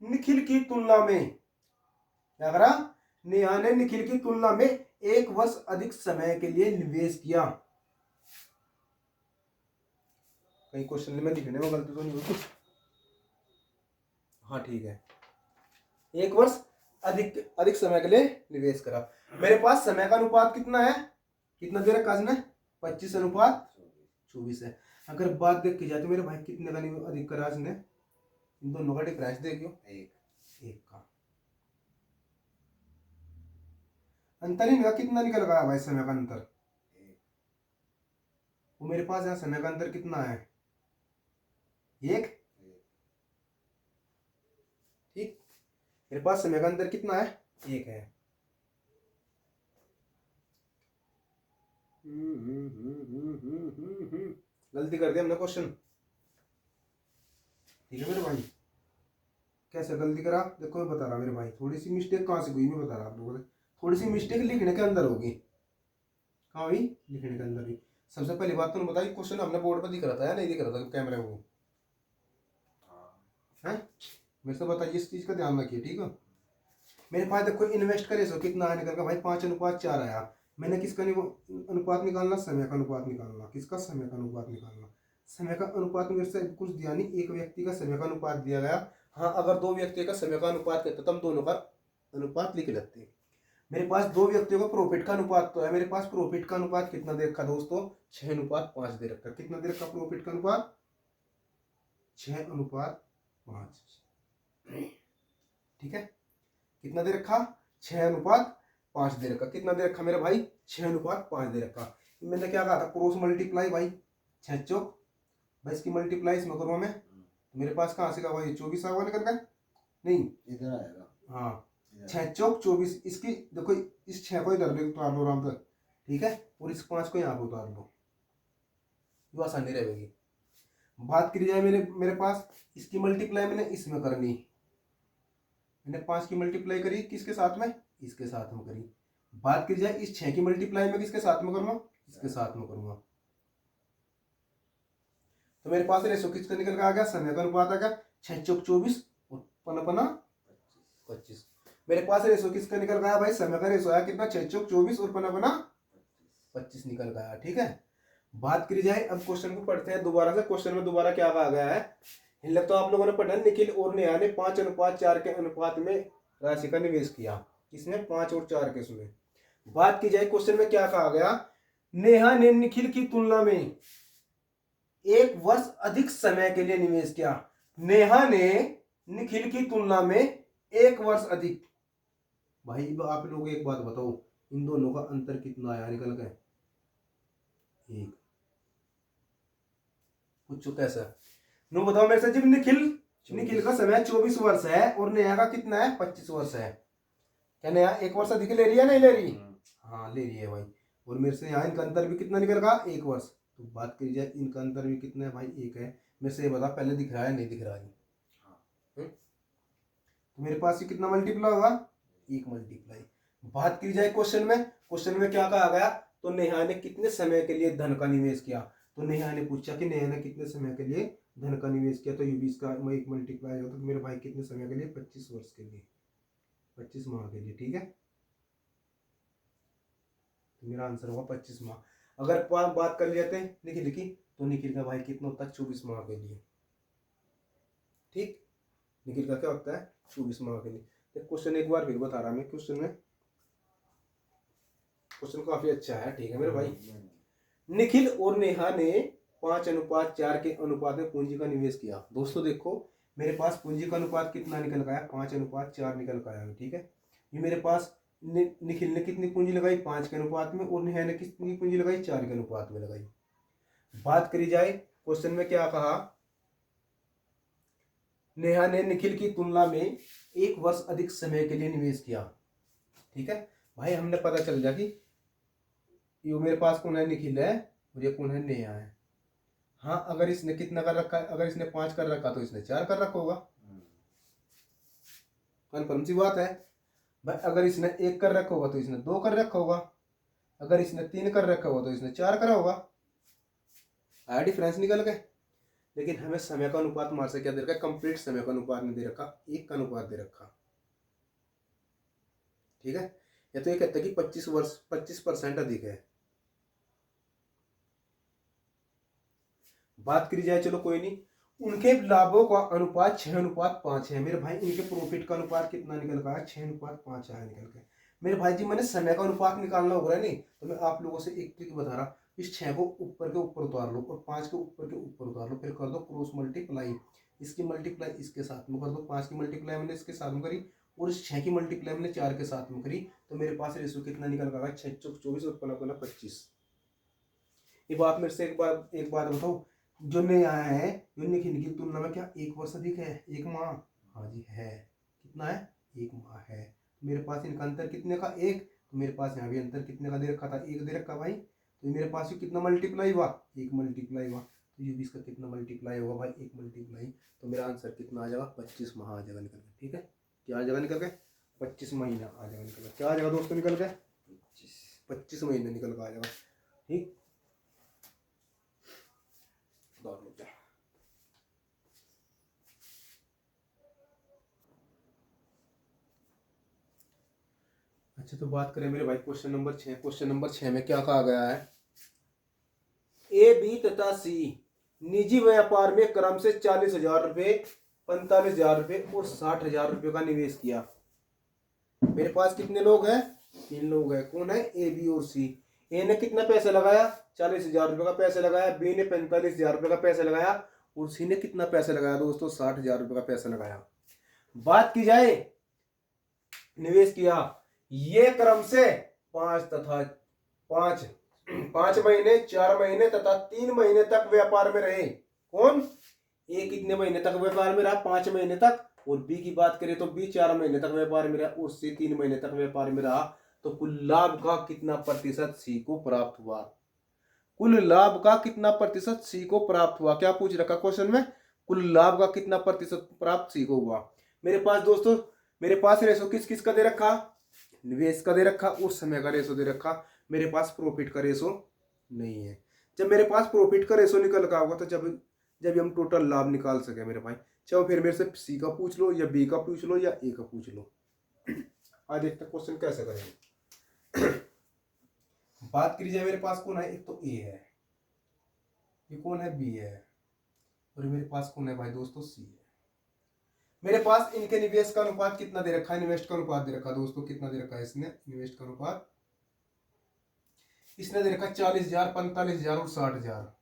निखिल की तुलना में क्या करा? नेहा ने निखिल की तुलना में 1 वर्ष अधिक समय के लिए निवेश किया। कहीं क्वेश्चन में लिखने में गलती तो नहीं हुई? हाँ ठीक है, 1 वर्ष अधिक समय के लिए निवेश करा। मेरे पास समय का अनुपात कितना है? कितना दे रखा है? 25:24 है। अगर बात देख की जाए तो मेरे भाई कितने का अधिक करा इसने? इन दोनों का डिफरेंस देखियो, 1 का अंतर। इनका कितना निकल गया भाई समय का अंतर? वो मेरे पास यहाँ समय का अंतर कितना है? 1। ठीक, मेरे पास समय का अंतर कितना है? 1 है। गलती कर दिया हमने क्वेश्चन। ठीक है मेरे भाई, कैसे गलती करा देखो, मैं बता रहा मेरे भाई, थोड़ी सी मिस्टेक कहाँ से हुई मैं बता रहा आप लोगों को। थोड़ी सी मिस्टेक लिखने के अंदर होगी। कहाँ हुई? लिखने के अंदर हुई। सबसे पहली बात तो बताइए, क्वेश्चन हमने बोर्ड पर दिख रहा था या नहीं दिख रहा था कैमरे में? वो है, मेरे से बताइए, इस चीज का ध्यान रखिए। ठीक है, मेरे पास देखो इन्वेस्ट का रेशो कितना आया निकल का भाई? 5:4 आया। मैंने किसका अनुपात निकालना? समय का अनुपात निकालना। किसका? समय का अनुपात निकालना। समय का अनुपात मेरे से कुछ दिया नहीं, एक व्यक्ति का समय का अनुपात दिया गया। हाँ अगर 2 व्यक्तियों का समय का अनुपात कहते तो हम दोनों का अनुपात लिख लेते। मेरे पास 2 व्यक्तियों का प्रॉफिट का अनुपात तो है। मेरे पास प्रॉफिट का अनुपात कितना दे रखा दोस्तों? 6:5 दे रखा। कितना दे रखा प्रॉफिट का अनुपात? 6:5। ठीक है, कितना दे रखा? 6:5 दे रखा। कितना दे रखा मेरे भाई? 6:5 दे रखा। मैंने क्या कहा था? क्रॉस मल्टीप्लाई भाई, 6 चौक भाई, इसकी मल्टीप्लाई इसमें करूँ मैं, मेरे पास कहाँ से का भाई 24 आएगा निकल गया? नहीं, इधर आएगा। हाँ 6 चौक 24। इसकी देखो, इस 6 को इधर उतार लो आराम से। ठीक है, और इस 5 को यहाँ पे उतार लो, जो आसानी रहेगी। बात करी जाए मेरे पास इसकी मल्टीप्लाई मैंने इसमें करनी, मैंने 5 की मल्टीप्लाई करी किसके साथ में? इसके साथ में करी। बात की जाए इस 6 की मल्टीप्लाई में किसके साथ में करूंगा, इसके साथ में करूंगा। तो मेरे पास रेशो किसका निकल के आ गया, समय का अनुपात आ गया 6 चौक 24 और पना 25। मेरे पास रेशो किसका निकल गया भाई, समय का रेशो आया कितना 6 चौक 24 और पना 25 निकल गया। ठीक है, बात करी जाए अब क्वेश्चन को पढ़ते हैं दोबारा से। क्वेश्चन में दोबारा क्या कहा गया है, हिलक तो आप लोगों ने पढ़ा, निखिल और नेहा ने 5:4 के अनुपात में राशि का निवेश किया। किसमें, 5 और 4 के उसमें। बात की जाए क्वेश्चन में क्या कहा गया, नेहा ने निखिल की तुलना में 1 वर्ष अधिक समय के लिए निवेश किया। नेहा ने निखिल की तुलना में 1 वर्ष अधिक। भाई आप लोग एक बात बताओ, इन दोनों का अंतर कितना आया निकल गए, 1। पूछो कैसा, नो बताओ मेरे से। जब निखिल का समय 24 वर्ष है और नेहा का कितना है, 25 वर्ष है। क्या नेहा 1 वर्ष अधिक ले रही है, नहीं ले रही? हाँ ले रही है भाई। और मेरे से यहाँ इनका अंतर भी कितना निकल गया, 1 वर्ष। तो बात करी जाए इनका अंतर भी कितना है भाई, 1 है। मेरे से ये बता पहले दिख रहा है नहीं दिख रहा है? तो मेरे पास ये कितना मल्टीप्लाई होगा, 1 मल्टीप्लाई। बात की जाए क्वेश्चन में क्या कहा गया, तो नेहा ने कितने समय के लिए धन का निवेश किया। तो नेहा ने पूछा कि नेहा ने कितने समय के लिए धन का निवेश किया, तो ये भी इसका 1 मल्टीप्लाई होता तो मेरे भाई कितने समय के लिए, 25 वर्ष के लिए, 25 माह के लिए। ठीक है, तो मेरा आंसर होगा 25 माह। अगर बात कर लेते हैं निखिल की, तो निखिल का भाई कितना होता है, 24 माह के लिए। ठीक, निखिल का क्या होता है, 24 माह के लिए। तो क्वेश्चन एक बार फिर बता रहा मैं, क्वेश्चन काफी अच्छा है। ठीक है मेरे भाई, निखिल और नेहा ने 5:4 के अनुपात में पूंजी का निवेश किया। दोस्तों देखो मेरे पास पूंजी का अनुपात कितना निकल गया, 5:4 निकल गया है। ठीक है, ये मेरे पास निखिल ने कितनी पूंजी लगाई, 5 के अनुपात में, और नेहा ने कितनी पूंजी लगाई, 4 के अनुपात में लगाई। बात करी जाए क्वेश्चन में क्या कहा, नेहा ने निखिल की तुलना में 1 वर्ष अधिक समय के लिए निवेश किया। ठीक है भाई, हमने पता चल गया कि ये मेरे पास कौन है, निखिल है, और ये कौन है, नेहा है। हाँ, अगर इसने कितना कर रखा है, अगर इसने 5 कर रखा तो इसने 4 कर रखा होगा, कन्फर्म सी बात है भाई। अगर इसने 1 कर रखा होगा तो इसने 2 कर रखा होगा, अगर इसने 3 कर रखा होगा तो इसने 4 करा होगा। आया डिफरेंस निकल गए। लेकिन हमें समय का अनुपात मार से क्या दे रखा है, कंप्लीट समय का अनुपात में दे रखा, 1 का अनुपात दे रखा। ठीक है, या तो ये कहता है कि 25% अधिक है। बात करी जाए, चलो कोई नहीं, उनके लाभों का अनुपात 6:5 है। मेरे भाई इनके प्रॉफिट का अनुपात कितना निकल गया, 6:5 आया निकल के। मेरे भाई जी मैंने समय का अनुपात निकालना होगा नहीं, तो मैं आप लोगों से एक ट्रिक बता रहा, इस 6 को ऊपर के ऊपर उतार लो और 5 के ऊपर के ऊपर उतार लो, फिर कर दो क्रॉस मल्टीप्लाई। इसकी मल्टीप्लाई इसके साथ में कर दो, 5 की मल्टीप्लाई मैंने इसके साथ में करी और इस 6 की मल्टीप्लाई मैंने 4 के साथ में करी, तो मेरे पास रेशो कितना निकल गया, 6 चौक 24 और पना 25। ये बात मेरे से एक बात बताओ, जो नया है, जो निखिल की तुलना में क्या 1 वर्ष अधिक है, 1 माह? हाँ जी है। कितना है, 1 माह है। मेरे पास इनका अंतर कितने का, 1। तो मेरे पास यहाँ भी अंतर कितने का दे रखा था, 1 दे रखा भाई। तो मेरे पास ये कितना मल्टीप्लाई हुआ, 1 मल्टीप्लाई हुआ। तो ये भी इसका कितना मल्टीप्लाई होगा भाई, 1 मल्टीप्लाई। तो मेरा आंसर कितना आ जाएगा, 25 माह आ जाएगा निकल के। ठीक है, क्या आ जाएगा निकल के, 25 महीना आ जाएगा निकल के। क्या आ जाएगा दोस्तों निकल के, 25 महीने निकल के आ जाएगा। ठीक, अच्छा तो बात करें मेरे भाई क्वेश्चन नंबर 6। क्वेश्चन नंबर 6 में क्या कहा गया है, ए बी तथा सी निजी व्यापार में क्रम से 40,000 रुपये, 45,000 रुपये और 60,000 रुपये का निवेश किया। मेरे पास कितने लोग हैं, 3 लोग हैं। कौन है, ए बी और सी। ए ने कितना पैसा लगाया, 40,000 रुपये का पैसा लगाया, बी ने 45,000 रुपये का पैसा लगाया और सी ने कितना पैसा लगाया दोस्तों, 60,000 रुपये का पैसा लगाया। बात की जाए निवेश किया, ये क्रम से 5 महीने, 4 महीने तथा 3 महीने तक व्यापार में रहे। कौन, ए कितने महीने तक व्यापार में रहा, 5 महीने तक। और बी की बात करें तो बी 4 महीने तक व्यापार में रहा और सी 3 महीने तक व्यापार में रहा। तो कुल लाभ का कितना प्रतिशत सी को प्राप्त हुआ, कुल लाभ का कितना प्रतिशत सी को प्राप्त हुआ। क्या पूछ रखा क्वेश्चन में, कुल लाभ का कितना प्रतिशत प्राप्त सी को हुआ। मेरे पास दोस्तों, मेरे पास रेशो किस किस का दे रखा, निवेश का दे रखा और समय का रेशो दे रखा, मेरे पास प्रॉफिट का रेशो नहीं है। जब मेरे पास प्रॉफिट का रेशो निकल का होगा तो जब जब हम टोटल लाभ निकाल सके मेरे भाई, चाहे फिर मेरे से सी का पूछ लो या बी का पूछ लो या ए का पूछ लो। आज देखते क्वेश्चन कैसे करेंगे। बात करी जाए मेरे पास कौन है, एक तो ए है, ये कौन है, बी है, और मेरे पास कौन है भाई दोस्तों, सी है। मेरे पास इनके निवेश का अनुपात कितना दे रखा है, इन्वेस्ट का अनुपात दे रखा है दोस्तों, कितना दे रखा है इसने, इन्वेस्ट का अनुपात इसने दे रखा 40,000, 45,000 और 60,000।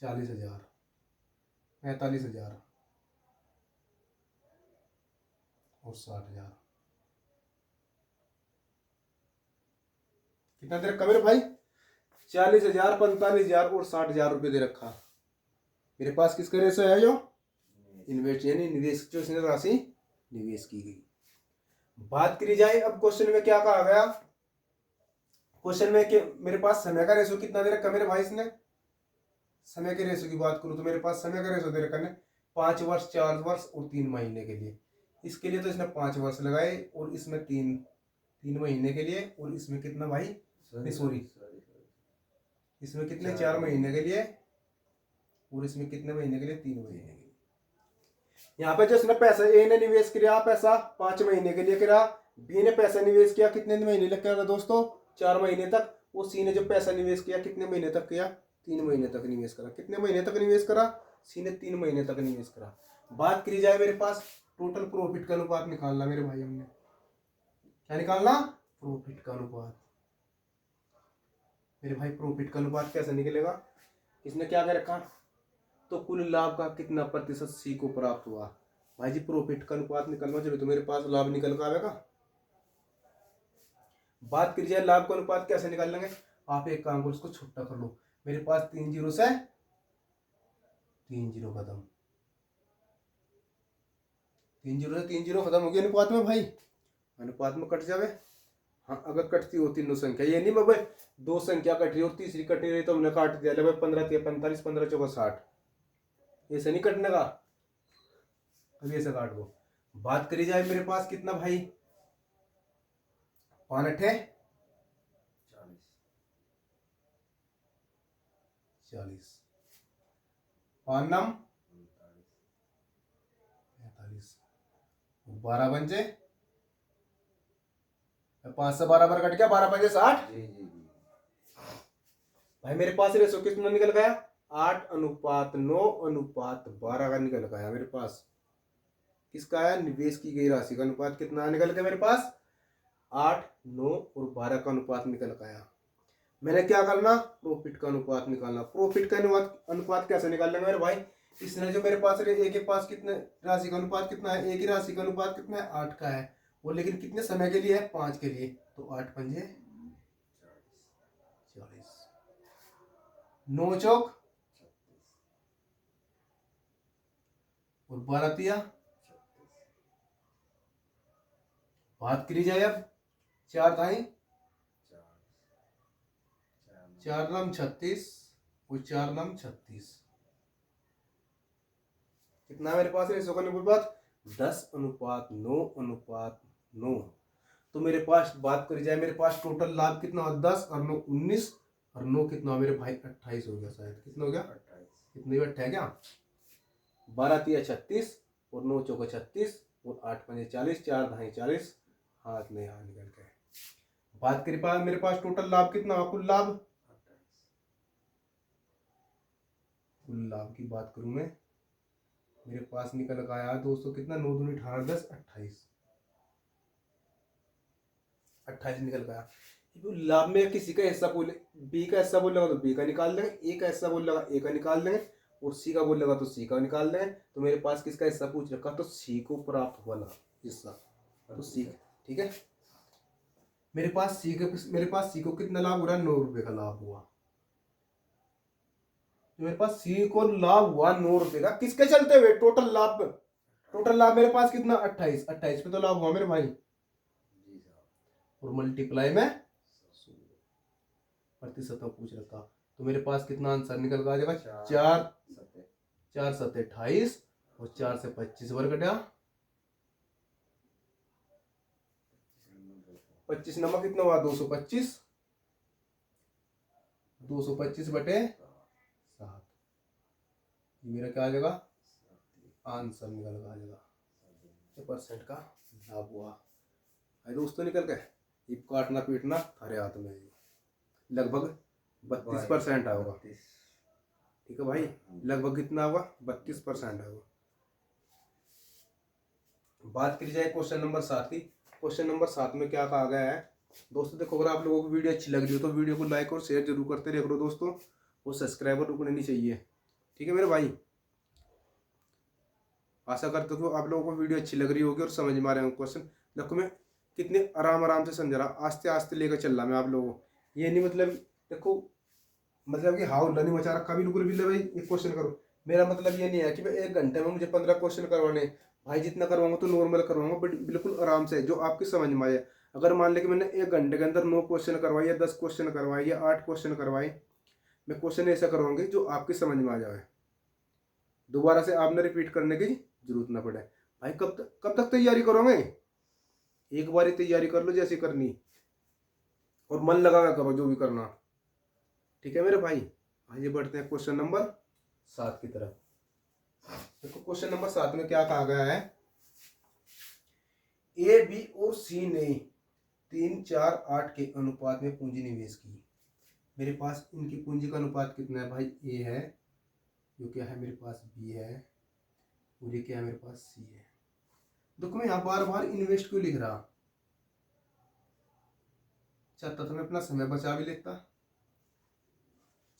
40,000, 45,000 और 60,000। कितना दे रखा मेरे भाई, 40,000, 45,000 और 60,000 रुपये दे रखा। मेरे पास किसका रेशो है, जो इन्वेस्ट यानी निवेश जो इसने राशि निवेश की गई। बात करी जाए अब क्वेश्चन में क्या कहा गया, क्वेश्चन में कि मेरे पास समय का रेशो कितना दे रखा मेरे भाई, इसने समय के रेशो की बात करूं तो मेरे पास समय का रेशो दे रखा है 5 वर्ष, 4 वर्ष और 3 महीने के लिए। इसके लिए तो इसने 5 वर्ष लगाए और इसमें 3 महीने के लिए, और इसमें कितना भाई, सॉरी इसमें कितने 4 महीने के लिए, और इसमें कितने महीने के लिए, 3 महीने के लिए। यहाँ पे जो इसने पैसा, ए ने निवेश किया पैसा 5 महीने के लिए किया, बी ने पैसा निवेश किया कितने महीने लग गया दोस्तों, 4 महीने तक, और सी ने जो पैसा निवेश किया कितने महीने तक किया, 3 महीने तक निवेश करा। कितने महीने तक निवेश करा, सी ने 3 महीने तक निवेश करा। बात करी जाए मेरे पास टोटल प्रॉफिट का अनुपात निकालना मेरे भाई, हमने क्या निकालना, प्रॉफिट का अनुपात। मेरे भाई प्रॉफिट का अनुपात कैसे निकलेगा, इसने क्या कर रखा, तो कुल लाभ का कितना प्रतिशत सी को प्राप्त हुआ। भाई जी प्रॉफिट का अनुपात निकलना चाहिए तो मेरे पास लाभ निकल कर आएगा। बात करी जाए लाभ का अनुपात कैसे निकाल लेंगे, आप एक काम करो, इसको छोटा कर लो। मेरे पास 3 जीरो से 3 जीरो खत्म, 3 जीरो से 3 जीरो खत्म हो गया अनुपात में भाई, अनुपात में कट जावे। हाँ अगर कटती हो तीनों संख्या, ये नहीं भाई 2 संख्या कट रही और तीसरी कट रही तो हमने काट दिया, भाई 15 3 45, 15 चौका 60, ऐसे नहीं कटने का, अभी ऐसे काट दो। बात करी जाए मेरे पास कितना भाई, 5 अठे 40, 5 नम 45, 12 पंजे, 5 से 12 बार कट गया, 12 पंजे 60। भाई मेरे पास रेशो कितना निकल गया, 8:9:12 का निकल गया मेरे पास। किसका है, निवेश की गई राशि का अनुपात कितना निकल गया मेरे पास, 8, 9 और 12 का अनुपात निकल गया। मैंने क्या करना, प्रॉफिट का अनुपात निकालना। प्रॉफिट का अनुपात कैसे निकालना मेरे भाई, इसने जो मेरे पास ए के पास कितने राशि का अनुपात कितना है, ए की राशि का अनुपात कितना है, 8 का है, और लेकिन कितने समय के लिए है, 5 के लिए, तो 8 पंजे 40, 9 चौक और 12 तिया। बात करी जाए अब 4 धाई 4 नम 36 और 4 नम 36, कितना मेरे पास रेशो का अनुपात, 10:9:9। तो मेरे पास बात करी जाए मेरे पास टोटल लाभ कितना हो, 10 और 9 19 और 9 कितना हो मेरे भाई 28 हो गया, शायद कितना हो गया 28, कितनी बैठा है क्या, 12 तिया 36 और 9 चौका 36 और 8 पंजे 40, 4 धाई 40, हाथ में यहाँ निकल गए। बात करी पास मेरे पास टोटल लाभ कितना हुआ, कुल लाभ, कुल लाभ की बात करूं मैं, मेरे पास निकल का आया दोस्तों कितना, 9 दूनी 18 10 28 निकल गया। लाभ में किसी का हिस्सा बोले, बी का हिस्सा बोल लगा तो बी का निकाल देंगे, ए का हिस्सा बोल लगा ए का निकाल देंगे, और सी का बोल लगा तो सी का निकाल देंगे। तो मेरे पास किसका हिस्सा पूछ रखा, तो सी को प्राप्त हुआ लाभ हिस्सा, तो सी, ठीक है। मेरे पास सी को कितना लाभ हो रहा है, 9 रुपए का लाभ हुआ। तो मेरे पास सी को लाभ हुआ 9 रुपए का, किसके चलते हुए, टोटल लाभ मेरे पास कितना 28 पे तो लाभ हुआ मेरे भाई, और मल्टीप्लाई में प्रतिशत पूछ रखा। तो मेरे पास कितना आंसर निकल कर आ जाएगा, 4 7 28 और 4 से 25 वर्ग कटा, 25 नंबर कितना हुआ 225, 225 बटे 7। ये मेरा क्या आ जाएगा आंसर निकल कर आ जाएगा। ये परसेंट का लाभ हुआ। अरे दोस्तों निकल गए। ये काटना पीटना थारे हाथ में है। लगभग 32% होगा। ठीक है भाई, लगभग कितना होगा 32% होगा। बात करी जाए क्वेश्चन नंबर 7 की। क्वेश्चन नंबर 7 में क्या कहा गया है दोस्तों, देखो अगर आप लोगों को वीडियो अच्छी लग रही हो तो वीडियो को लाइक और शेयर जरूर करते रहे करो दोस्तों, और सब्सक्राइबर रुकने नहीं चाहिए। ठीक है मेरे भाई, आशा करते हो आप लोगों को वीडियो अच्छी लग रही होगी और समझ में आ रहे हो क्वेश्चन। देखो मैं कितने आराम आराम से समझ रहा, आस्ते आस्ते लेकर चल रहा मैं आप लोगों को। ये नहीं मतलब देखो मतलब कि हाउला नहीं मचा रखा बिल्कुल भी भाई एक क्वेश्चन करो। मेरा मतलब ये नहीं है कि भाई 1 घंटे में मुझे 15 क्वेश्चन करवाने भाई, जितना करवाऊंगा तो नॉर्मल करवाऊंगा बट बिल्कुल आराम से जो आपकी समझ में आए। अगर मान ले कि मैंने 1 घंटे के अंदर 9 क्वेश्चन करवाए या 10 क्वेश्चन करवाए या 8 क्वेश्चन करवाए, मैं क्वेश्चन ऐसा करवाऊंगी जो आपकी समझ में आ जाए, दोबारा से आपने रिपीट करने की जरूरत ना पड़े। भाई कब तक तैयारी करोगे, एक बार ही तैयारी कर लो जैसी करनी, और मन लगा कर करो जो भी करना। ठीक है मेरे भाई, आइए बढ़ते हैं क्वेश्चन नंबर 7 की तरफ। देखो क्वेश्चन नंबर 7 में क्या कहा गया है, ए बी और सी ने 3 4 8 के अनुपात में पूंजी निवेश की। मेरे पास इनकी पूंजी का अनुपात कितना है भाई, ए है, जो क्या है मेरे पास बी है, और ये क्या है मेरे पास सी है। देखो मैं यहाँ बार बार इन्वेस्ट क्यों लिख रहा, चाहता तो मैं अपना समय बचा भी लेता,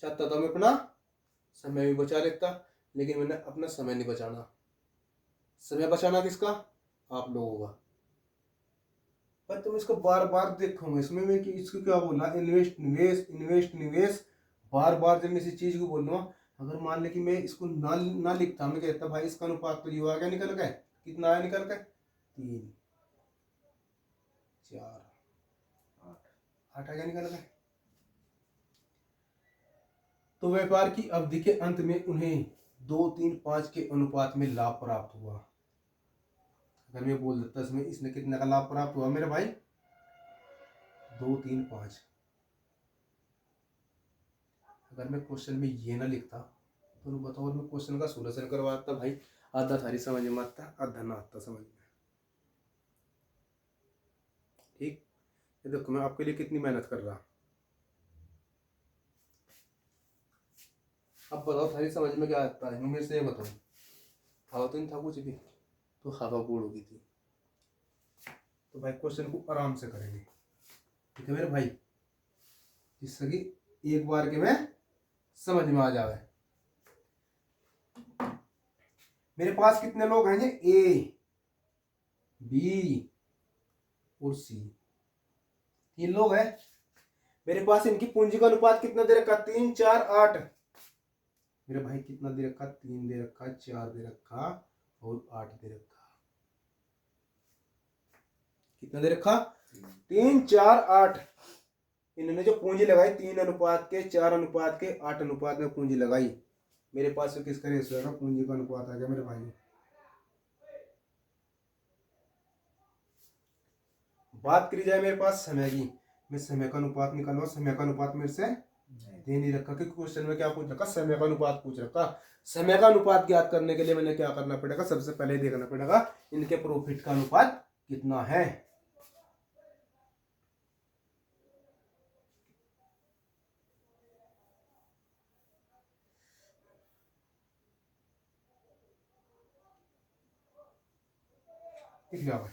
चाहता तो मैं अपना समय भी बचा लेता, लेकिन मैंने अपना समय नहीं बचाना। समय बचाना किसका, आप लोगों का। पर तुम इसको बार बार देखोगे इसमें मैं कि इसको क्या बोलना, इन्वेस्ट निवेश इन्वेस्ट निवेश। बार बार जब मैं इसी चीज को बोलूंगा, अगर मान ले कि मैं इसको ना लिखता, मैं कहता भाई इसका अनुपात तो ये आ गया निकल गए, कितना आया निकल गए 3 4 8 आ गया निकल गए। तो व्यापार की अवधि के अंत में उन्हें 2 3 5 के अनुपात में लाभ प्राप्त हुआ। अगर मैं बोल देता इसमें इसने कितने का लाभ प्राप्त हुआ मेरे भाई 2 3 5। अगर मैं क्वेश्चन में ये ना लिखता तो बताओ, मैं क्वेश्चन का सोल्यूशन करवाता भाई, आधा थारी समझ में आता आधा ना आता समझ में। ठीक, ये देखो मैं आपके लिए कितनी मेहनत कर रहा। अब बताओ थारी समझ में क्या आता है, मेरे से ये बताओ। हवा तो नहीं था कुछ भी, तो हवा बोल होगी थी। तो भाई क्वेश्चन को आराम से करेंगे, ठीक है मेरे भाई, जिससे कि एक बार के में समझ में आ जाए। मेरे पास कितने लोग हैं, ए बी और सी, 3 लोग हैं मेरे पास। इनकी पूंजी का अनुपात कितना दे रखा 3 4 8। मेरे भाई कितना दे रखा 3 दे रखा 4 दे रखा और 8 दे रखा। कितना दे रखा 3 4 8। इन्होंने जो पूंजी लगाई 3 अनुपात के 4 अनुपात के 8 अनुपात में पूंजी लगाई। मेरे पास तो किसका रेशियो आएगा, पूंजी का अनुपात आ गया मेरे भाई। बात करी जाए मेरे पास समय की, मैं समय का अनुपात निकालूंगा। समय का अनुपात मेरे से दे नहीं रखा, क्योंकि क्वेश्चन में क्या पूछ रखा, समय का अनुपात पूछ रखा। समय का अनुपात ज्ञात करने के लिए मैंने क्या करना पड़ेगा, सबसे पहले देखना पड़ेगा इनके प्रॉफिट का अनुपात कितना है। ठीक है भाई,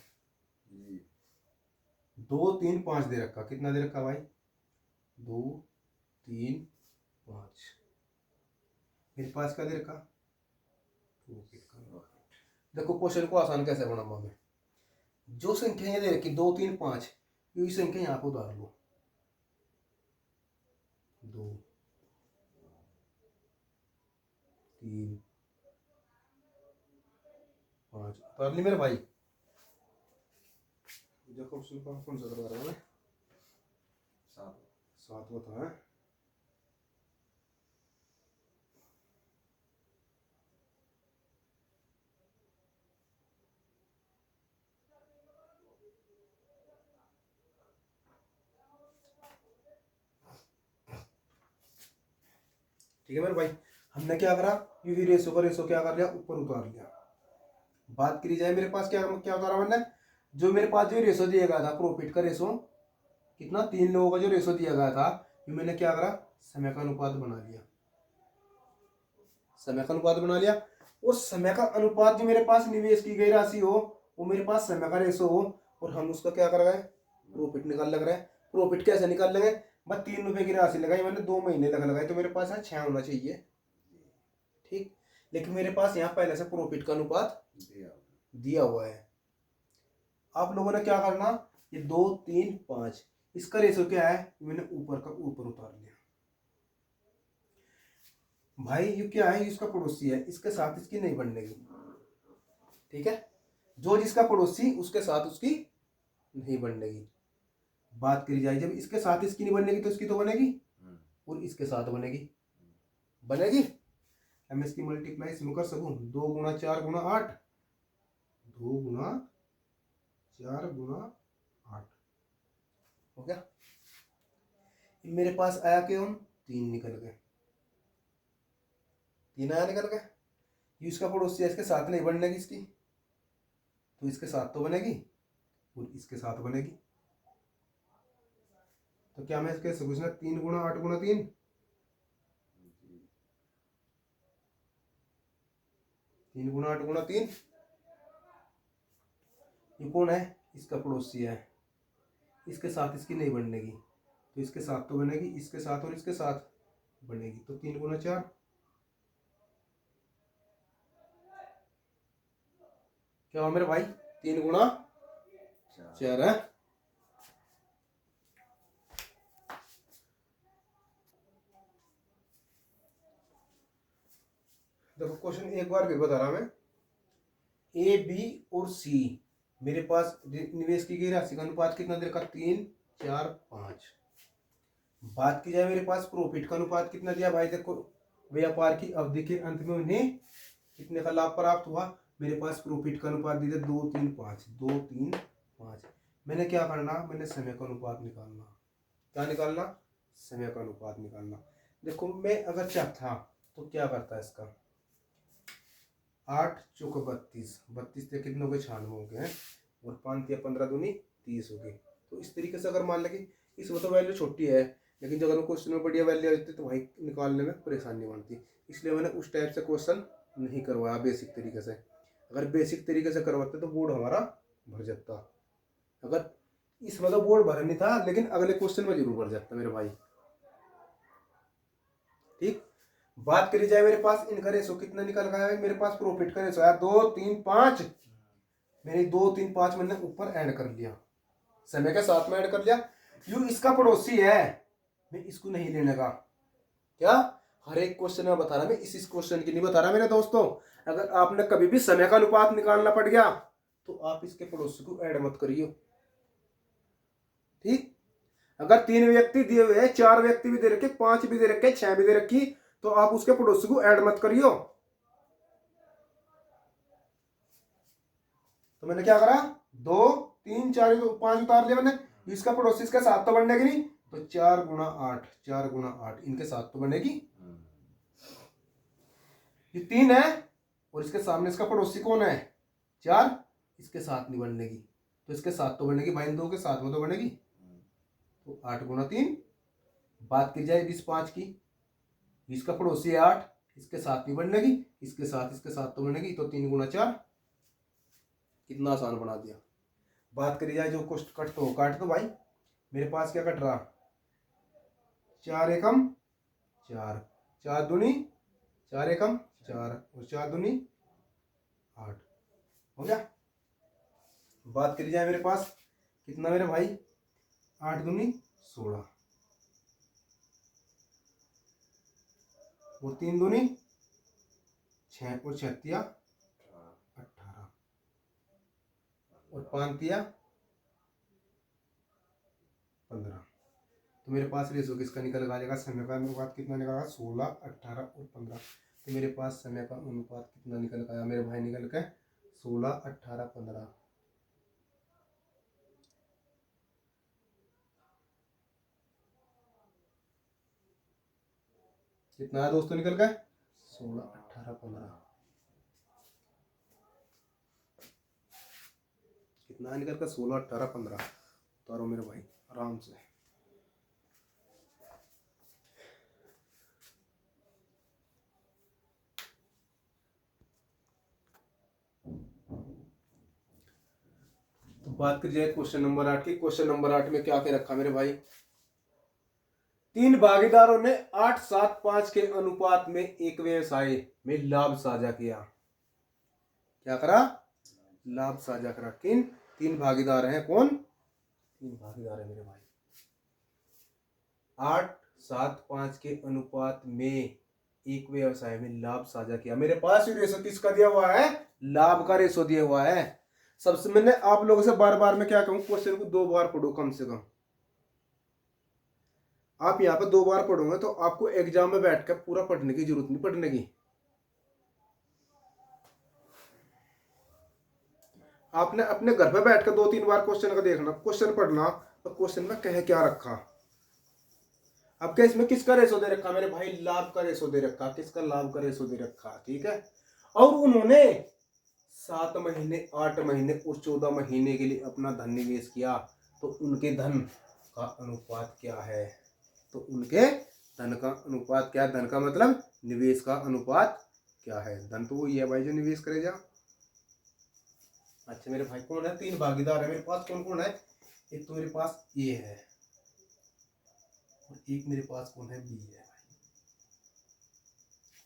2 3 5 दे रखा। कितना दे रखा भाई 2 3 5। मेरे पास क्या दे रखा, देखो क्वेश्चन को आसान कैसे बनाऊंगा मैं। जो संख्या ये दे रखी 2 3 5, यही संख्या यहाँ पे उतार लो 2 3 5 उतार ली मेरे भाई। देखो कौन सा करवा रहा हूँ मैं, 7 बता है। ठीक है मेरे भाई। हमने क्या करा, यूवी रेशो का रेशो क्या कर लिया, ऊपर उतार लिया। बात करी जाए मेरे पास क्या क्या उतारा मैंने, जो मेरे पास जो रेशो दिया गया था प्रॉफिट का रेशो, कितना, 3 लोगों का जो रेशो दिया गया था, ये मैंने क्या करा, समय का अनुपात बना लिया। समय का अनुपात बना लिया। उस समय का अनुपात जो मेरे पास निवेश की गई राशि हो, वो मेरे पास समय का रेशो हो, और हम उसका क्या कर रहे हैं, प्रॉफिट निकाल लग रहे हैं। प्रॉफिट कैसे निकाल लेंगे, बस 3 रुपए की राशि लगाई मैंने, 2 महीने लगाई, तो मेरे पास यहाँ 6 होना चाहिए। ठीक, लेकिन मेरे पास यहाँ पहले से प्रॉफिट का अनुपात दिया हुआ है। आप लोगों ने क्या करना, ये 2 3 5, इसका रेशो क्या है, मैंने ऊपर का ऊपर उतार लिया। भाई ये क्या है, इसका पड़ोसी है, इसके साथ इसकी नहीं बढ़नेगी। ठीक है, जो जिसका पड़ोसी उसके साथ उसकी नहीं बढ़नेगी। बात करी जाए जब इसके साथ इसकी नहीं बनेगी तो इसकी तो बनेगी, और इसके साथ बनेगी, बनेगी। मैं इसकी मल्टीप्लाई इसमें कर सकूं, 2 गुना 4 गुना 8, 2 गुना 4 गुना 8 हो गया। मेरे पास आया क्यों, 3 निकल गए, 3 आया निकल गए। ये इसका पड़ोसी है, इसके साथ नहीं बनेगी इसकी, तो इसके साथ तो बनेगी, और इसके साथ बनेगी। तो क्या मैं इसके पूछना, 3 गुना 8 गुना 3, 3 गुना 8 गुना 3, ये कौन है, इसका पड़ोसी है, इसके साथ इसकी नहीं बनेगी, तो इसके साथ तो बनेगी, इसके साथ और इसके साथ बनेगी, तो 3 गुना 4, क्या हुआ मेरे भाई, 3 गुना 4 है। देखो क्वेश्चन एक बार फिर बता रहा मैं, ए बी और सी, मेरे पास निवेश की गई राशि का अनुपात कितना दे रखा, 3 4 5। बात की जाए मेरे पास प्रॉफिट का अनुपात कितना दिया भाई, देखो व्यापार की अवधि के अंत में उन्हें कितने का लाभ प्राप्त हुआ, मेरे पास प्रॉफिट का अनुपात दिया 2 3 5, 2 3 5। मैंने क्या करना, मैंने समय का अनुपात निकालना, क्या निकालना, समय का अनुपात निकालना। देखो मैं अगर चाहता तो क्या करता है इसका, 8 चौक 32, 32 से कितने हो गए, 96 हो गए, और 5 या 15 दूनी 30 हो गई। तो इस तरीके से अगर मान लें कि इसमें तो वैल्यू छोटी है, लेकिन जब अगर क्वेश्चन में बढ़िया वैल्यू आ जाती तो भाई निकालने में परेशानी बनती, इसलिए मैंने उस टाइप से क्वेश्चन नहीं करवाया बेसिक तरीके से। अगर बेसिक तरीके से करवाते तो बोर्ड हमारा भर जाता, अगर इसमें तो बोर्ड भर नहीं था, लेकिन अगले क्वेश्चन में जरूर भर जाता मेरे भाई। ठीक, बात करी जाए मेरे पास इनका रेशो कितना निकल गया है, मेरे पास प्रॉफिट का रेशो है 2 3 5, मैंने 2 3 5 मैंने ऊपर ऐड कर लिया, समय के साथ में ऐड कर लिया। यू इसका पड़ोसी है, मैं इसको नहीं लेने का, क्या हर एक क्वेश्चन में बता रहा, मैं इस क्वेश्चन की नहीं बता रहा मेरे दोस्तों। अगर आपने कभी भी समय का अनुपात निकालना पड़ गया तो आप इसके पड़ोसी को ऐड मत करियो। ठीक, अगर 3 व्यक्ति दिए हुए हैं, 4 व्यक्ति भी दे रखे, 5 भी दे रखे, 6 भी दे रखी, तो आप उसके पड़ोसी को ऐड मत करियो। तो मैंने क्या करा, 2 3 4 5 उतार लिया मैंने, इसका पड़ोसी इसके साथ तो बनेगी नहीं, तो 4 गुना 8, 4 गुना 8 इनके साथ तो बनेगी। ये 3 है, और इसके सामने इसका पड़ोसी कौन है, 4, इसके साथ नहीं बनेगी, तो इसके साथ तो बनेगी भाई, इन दो के साथ में तो बनेगी, तो 8 गुना 3। बात की जाए 20 5 की, इसका पड़ोसी है 8, इसके साथ नहीं बनेगी, इसके साथ तो बनेगी, तो 3 गुना 4, कितना आसान बना दिया। बात करी जाए जो कोष्ट कट तो काट दो भाई, मेरे पास क्या कट रहा, 4 एकम 4, 4 दूनी 4 एकम 4, और 4 दूनी 8 हो गया। बात करी जाए मेरे पास कितना मेरे भाई, 8 दूनी 16, और 3 दूनी 6, और 6 तिया 18, और 5 तिया 15। तो मेरे पास रेशो किसका निकल आ जाएगा, समय का अनुपात कितना निकलेगा, 16 18 और 15। तो मेरे पास समय का अनुपात कितना निकल आया मेरे भाई, निकल के 16 18 15। कितना आया दोस्तों निकल गए 16 18 15 कितना आया निकल कर 16 18 15 तारो मेरे भाई आराम से। तो बात करी जाए क्वेश्चन नंबर 8 की। क्वेश्चन नंबर 8 में क्या क्या रखा मेरे भाई, तीन भागीदारों ने 8-7-5 के अनुपात में एक व्यवसाय में लाभ साझा किया। क्या करा, लाभ साझा करा। किन, तीन भागीदार हैं, कौन, तीन भागीदार है मेरे भाई। 8-7-5 के अनुपात में एक व्यवसाय में लाभ साझा किया। मेरे पास ये रेशो किसका दिया हुआ है, लाभ का रेशो दिया हुआ है। सबसे मैंने आप लोगों से बार बार में क्या कहूं, क्वेश्चन को 2 बार पढ़ो कम से कम। आप यहाँ पर 2 बार पढ़ोगे तो आपको एग्जाम में बैठकर पूरा पढ़ने की जरूरत नहीं पड़ने की। आपने अपने घर पे बैठकर 2-3 बार क्वेश्चन का देखना, क्वेश्चन पढ़ना और क्वेश्चन में कह क्या रखा। अब क्या इसमें किसका रेशो दे रखा मेरे भाई, लाभ का रेशो दे रखा। किसका, लाभ का रेशो दे रखा, ठीक है। और उन्होंने 7 महीने 8 महीने और 14 महीने के लिए अपना धन निवेश किया। तो उनके धन का अनुपात क्या है, तो उनके धन का अनुपात क्या है, धन का मतलब निवेश का अनुपात क्या है। धन तो वही है भाई जो निवेश करेगा। अच्छा मेरे भाई कौन है, तीन भागीदार है मेरे पास, कौन कौन है, एक तो मेरे पास ए है और एक मेरे पास कौन है, बी है भाई,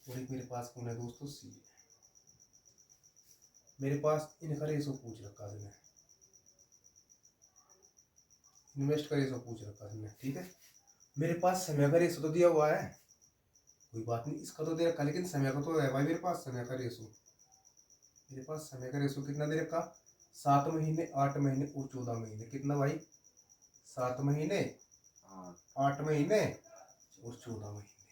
और एक मेरे पास कौन है दोस्तों, सी है। मेरे पास इनका रेशो पूछ रखा है, इन्वेस्ट का रेशो पूछ रखा है, ठीक है। मेरे पास समय का रेशो तो दिया हुआ है, कोई बात नहीं, इसका तो दे रखा, लेकिन समय का तो है भाई मेरे पास समय का रेशो। मेरे पास समय का रेशो कितना दे रखा, 7 महीने 8 महीने और 14 महीने। कितना भाई, 7 महीने 8 महीने और 14 महीने।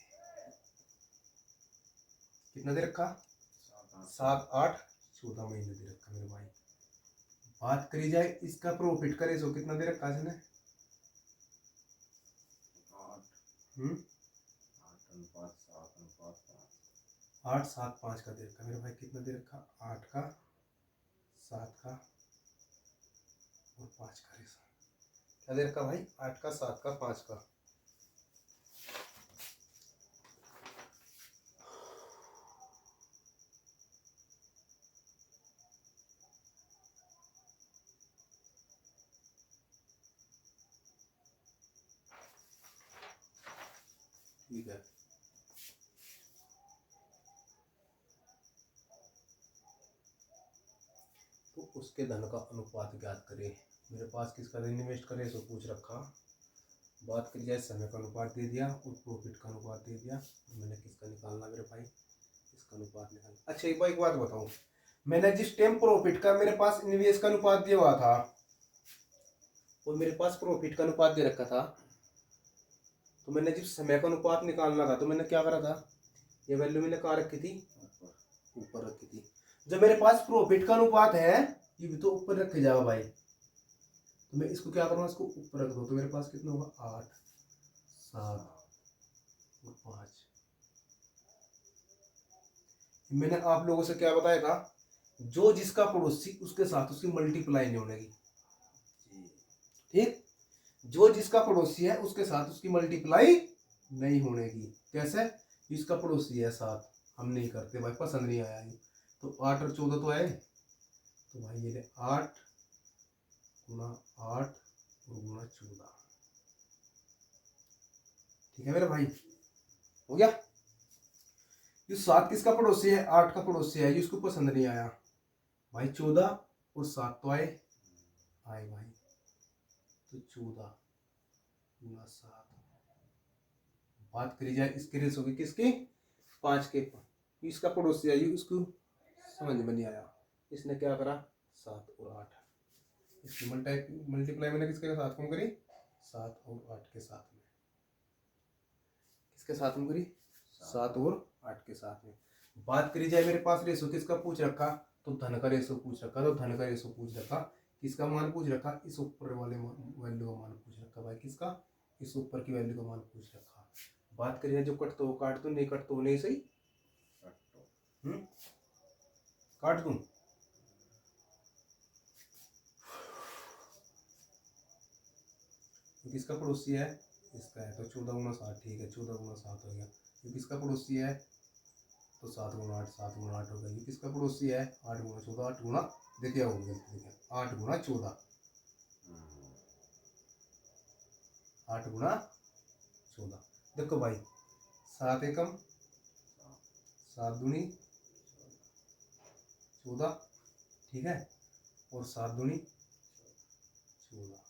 कितना दे रखा, 7 8 14 महीने दे रखा मेरे भाई। बात करी जाए इसका प्रॉफिट का रेशो कितना दे रखा इसने, 8-7-5 का दे रखा मेरे भाई। कितना दे रखा, 8 का 7 का और 5 का रेशो। क्या दे रखा भाई, 8 का 7 का 5 का। ठीक है, तो उसके धन का अनुपात ज्ञात करें। मेरे पास किसका इन्वेस्ट का रेशो पूछ रखा। बात करी जाए समय का अनुपात दे दिया और प्रॉफिट का अनुपात दे दिया। मैंने किसका निकालना मेरे भाई, इसका अनुपात निकालना। अच्छा एक बात बताऊं, मैंने जिस टाइम प्रॉफिट का मेरे पास निवेश का अनुपात दिया हुआ था और मेरे पास प्रॉफिट का अनुपात दे रखा था, तो मैंने जब समय का अनुपात निकालना था तो मैंने क्या करा था, ये वैल्यू मैंने कहाँ रखी थी, ऊपर रखी थी। जब मेरे पास प्रॉफिट का अनुपात है, ये भी तो ऊपर रखे जाओ भाई, तो मैं इसको क्या करूँगा, इसको ऊपर रख दो, तो मेरे पास कितना होगा, 8 7 और 5। मैंने आप लोगों से क्या बताया था, जो जिसका पड़ोसी उसके साथ उसकी मल्टीप्लाई नहीं होने की, ठीक। जो जिसका पड़ोसी है उसके साथ उसकी मल्टीप्लाई नहीं होने की। कैसे, जिसका पड़ोसी है 7, हम नहीं करते भाई, पसंद नहीं आया ये, तो 8 और 14 तो आए, तो भाई ये 8 गुना 8 और गुना 14, ठीक है मेरे भाई, हो गया। जो 7 किसका पड़ोसी है, 8 का पड़ोसी है, जिसको पसंद नहीं आया भाई, 14 और 7 तो आए भाई, तो 14 गुना 7। बात करी जाए इसके रेशो की, किसकी, 5 के। इसका पड़ोसी आई, उसको समझ में नहीं आया, इसने क्या करा, 7 और 8, इसकी मल्टीप्लाई मैंने किसके साथ कौन करी, 7 और 8 के साथ में। किसके साथ में करी, 7 और 8 के साथ में। बात करी जाए मेरे पास रेशो किसका पूछ रखा, तो धन का रेशो पूछ रखा, तो धन का रेशो पूछ रखा, किसका मान पूछ रखा, इस ऊपर वाले वैल्यू का मान पूछ रखा भाई, किसका, इस ऊपर की वैल्यू का मान पूछ रखा। बात करिए जो कट तो काट दो, नहीं कट तो नहीं सही। कट्टो काट दूं। ये किसका पड़ोसी है? इसका है, तो 14 × 7, ठीक है 14 × 7 हो गया। ये किसका पड़ोसी है? तो 7 × 8, 7 × 8 हो गया। ये किसका पड़ोसी है? 8 × 14, 8 गुना, देखिए हो गया, देखिए 8 × 14, 8 × 14। देखो भाई, 7 एकम 7 दूनी 14, ठीक है, और 7 दूनी 14,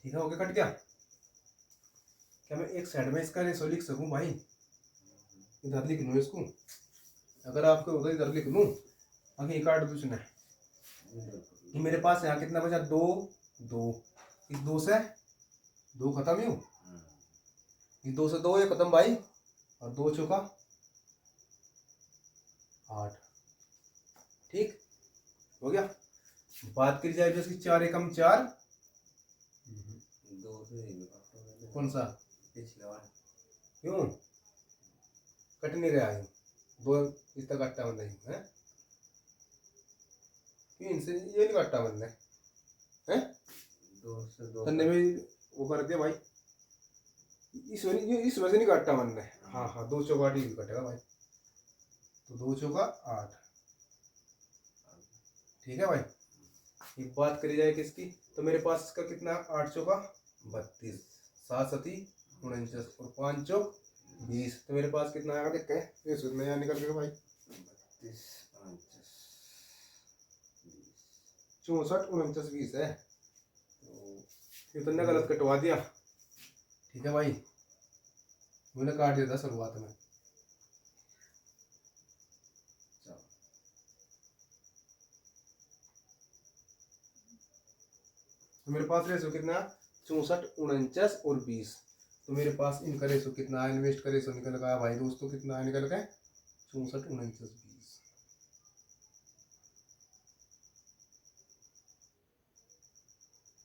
ठीक है, हो गया, कट गया। क्या मैं एक साइड में इसका रेशो लिख सकूं भाई? इधर लिख लूं इसको, अगर आपको उधर इधर लिख लूं, आगे काट दूं इसने। ये मेरे पास यहाँ कितना बचा? 2 2, इस 2 से 2 खत्म, यूं इस 2 से 2 ये खत्म भाई, और 2 चौका 8, ठीक हो गया। बात करी जाए जो इसकी 4 एकम 4, दो से कौन सा? पिछला वाला क्यों कट नहीं गया? यूं 2 इस तक कट्टा बंदा है, क्यों इनसे ये नहीं कट्टा बंदा है? दो से दो तन्ने में वो कर दिया भाई, इस वजह से नहीं काटता मन ने। हाँ हाँ, 2 चौका 8 ही कटेगा भाई, तो 2 चौका 8, ठीक है भाई। एक बात करी जाए किसकी, तो मेरे पास इसका कितना? 8 चौका 32, 7 सती 49, और 5 चौक 20, तो मेरे पास कितना आएगा देखते हैं, ये में यहाँ निकल गया भाई, 32 49 64 49 20 है, तो ये तुमने गलत कटवा दिया, ठीक है भाई, मैंने काट दिया था शुरुआत में। तो मेरे पास रेशो कितना? 64 49 और 20, तो मेरे पास इनका रेशो कितना है? इन्वेस्ट का रेशो निकल गया भाई दोस्तों, कितना है निकल गया? 64 49 20।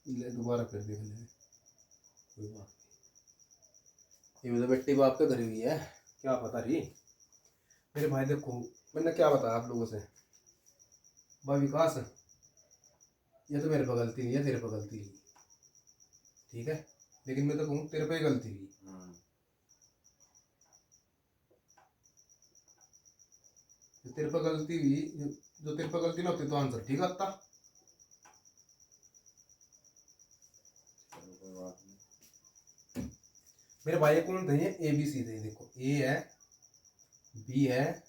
ले दोबारा कर देख ले, कोई बात नहीं, ये तो बेटी बाप के घर हुई है, क्या पता रही मेरे भाई। देखो मैंने क्या बताया आप लोगों से, भाई विकास, ये तो मेरे पे गलती नहीं है, तेरे पे गलती नहीं, ठीक है, लेकिन मैं तो कहूँ तेरे पे ही गलती हुई। जो तेरे पे गलती हुई, जो तेरे पे गलती ना होती तो आंसर ठीक आता। कोई बात नहीं। मेरे भाई कौन थे? ए बी सी थे, देखो ए है, बी है,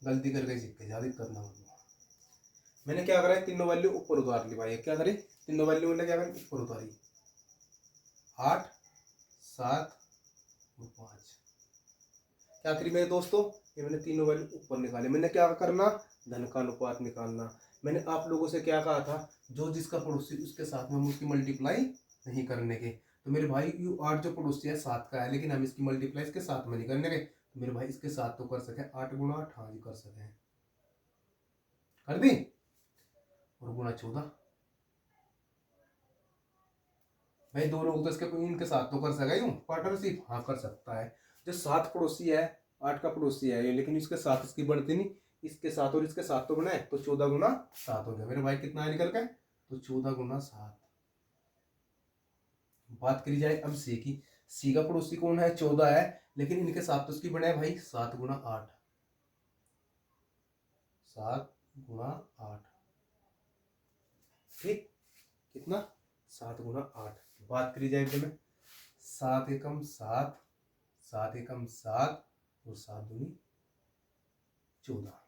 गलती करके सीख ज्यादा करना होगा। मैंने क्या करा, तीनों वैल्यू ऊपर उतार ली भाई, क्या करी, तीनों वैल्यू मैंने क्या करी, ऊपर उतारी, 8 7 और 5, क्या करी मेरे दोस्तों, ये मैंने तीनों वैल्यू ऊपर निकाले। मैंने क्या करना, धन का अनुपात निकालना। मैंने आप लोगों से क्या कहा था, जो जिसका पड़ोसी उसके साथ में हम उसकी मल्टीप्लाई नहीं करने के। तो मेरे भाई यू 8 जो पड़ोसी है 7 का है, लेकिन हम इसकी मल्टीप्लाई इसके साथ में नहीं करने के, तो मेरे भाई इसके साथ तो कर सके, 8 × 8, हाँ जी कर सके, कर दी, और गुणा 14, भाई 2 लोग तो इसके इनके साथ तो कर सका, यूं पार्टनरशिप, हाँ कर सकता है। जो 7 पड़ोसी है, 8 का पड़ोसी है ये, लेकिन इसके साथ इसकी बढ़ती नहीं, इसके साथ और इसके साथ तो बनाए, तो 14 × 7 हो गया मेरे भाई, कितना है निकल के, तो 14 × 7। बात करी जाए अब सी की, सी का पड़ोसी कौन है? 14 है, लेकिन इनके साथ तो इसकी बने भाई 7 × 8, 7 × 8, ठीक, कितना? 7 × 8। बात करी जाए में 7 एकम 7, 7 एकम 7, और 7 दूनी 14,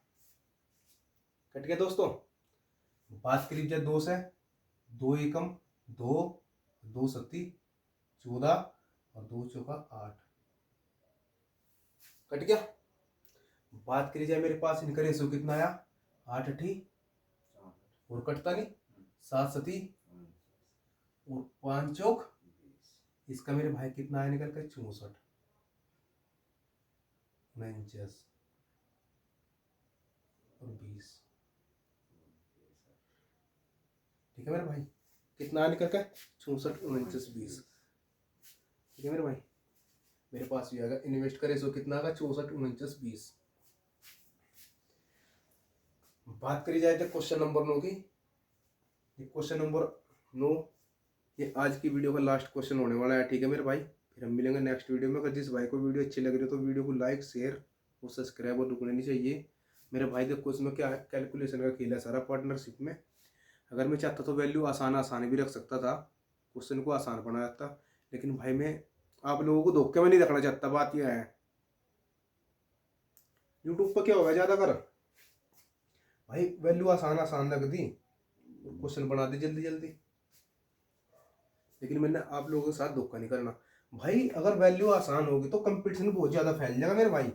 कट गया दोस्तों। बात करी जाए 2 से, 2 एकम 2, 2 सत्ती 14, और 2 चौका 8, कट गया। बात करी जाए मेरे पास इनका रेशो कितना आया? 8 8 और कटता नहीं, 7 7 और 5 चौक, इसका मेरे भाई कितना आया निकल कर? 64 49 और 20, ठीक है मेरे भाई, कितना आया निकल कर? 64 49 20, ठीक है मेरे भाई। मेरे पास भी आएगा। इन्वेस्ट का रेशो कितना आएगा 64, 49, 20। बात करी जाए तो क्वेश्चन नंबर 9 की। ये क्वेश्चन नंबर 9 ये आज की वीडियो का लास्ट क्वेश्चन होने वाला है। ठीक है मेरे भाई, फिर हम मिलेंगे नेक्स्ट वीडियो में। अगर जिस भाई को वीडियो अच्छी लग रही है तो वीडियो को लाइक, शेयर और सब्सक्राइब और रुकना नहीं चाहिए मेरे भाई। देखो इसमें क्या है, कैलकुलेशन का खेल है सारा पार्टनरशिप में। अगर मैं चाहता तो वैल्यू आसान भी रख सकता था, क्वेश्चन को आसान बनाया था, लेकिन भाई मैं आप लोगों को धोखे में नहीं रखना चाहता। बात यह है, यूट्यूब पर क्या होगा ज्यादा कर भाई, वैल्यू आसान रख दी, क्वेश्चन बना दी जल्दी जल्दी, लेकिन मैंने आप लोगों के साथ धोखा नहीं करना भाई। अगर वैल्यू आसान होगी तो कंपटीशन बहुत ज्यादा फैल जाएगा मेरे भाई।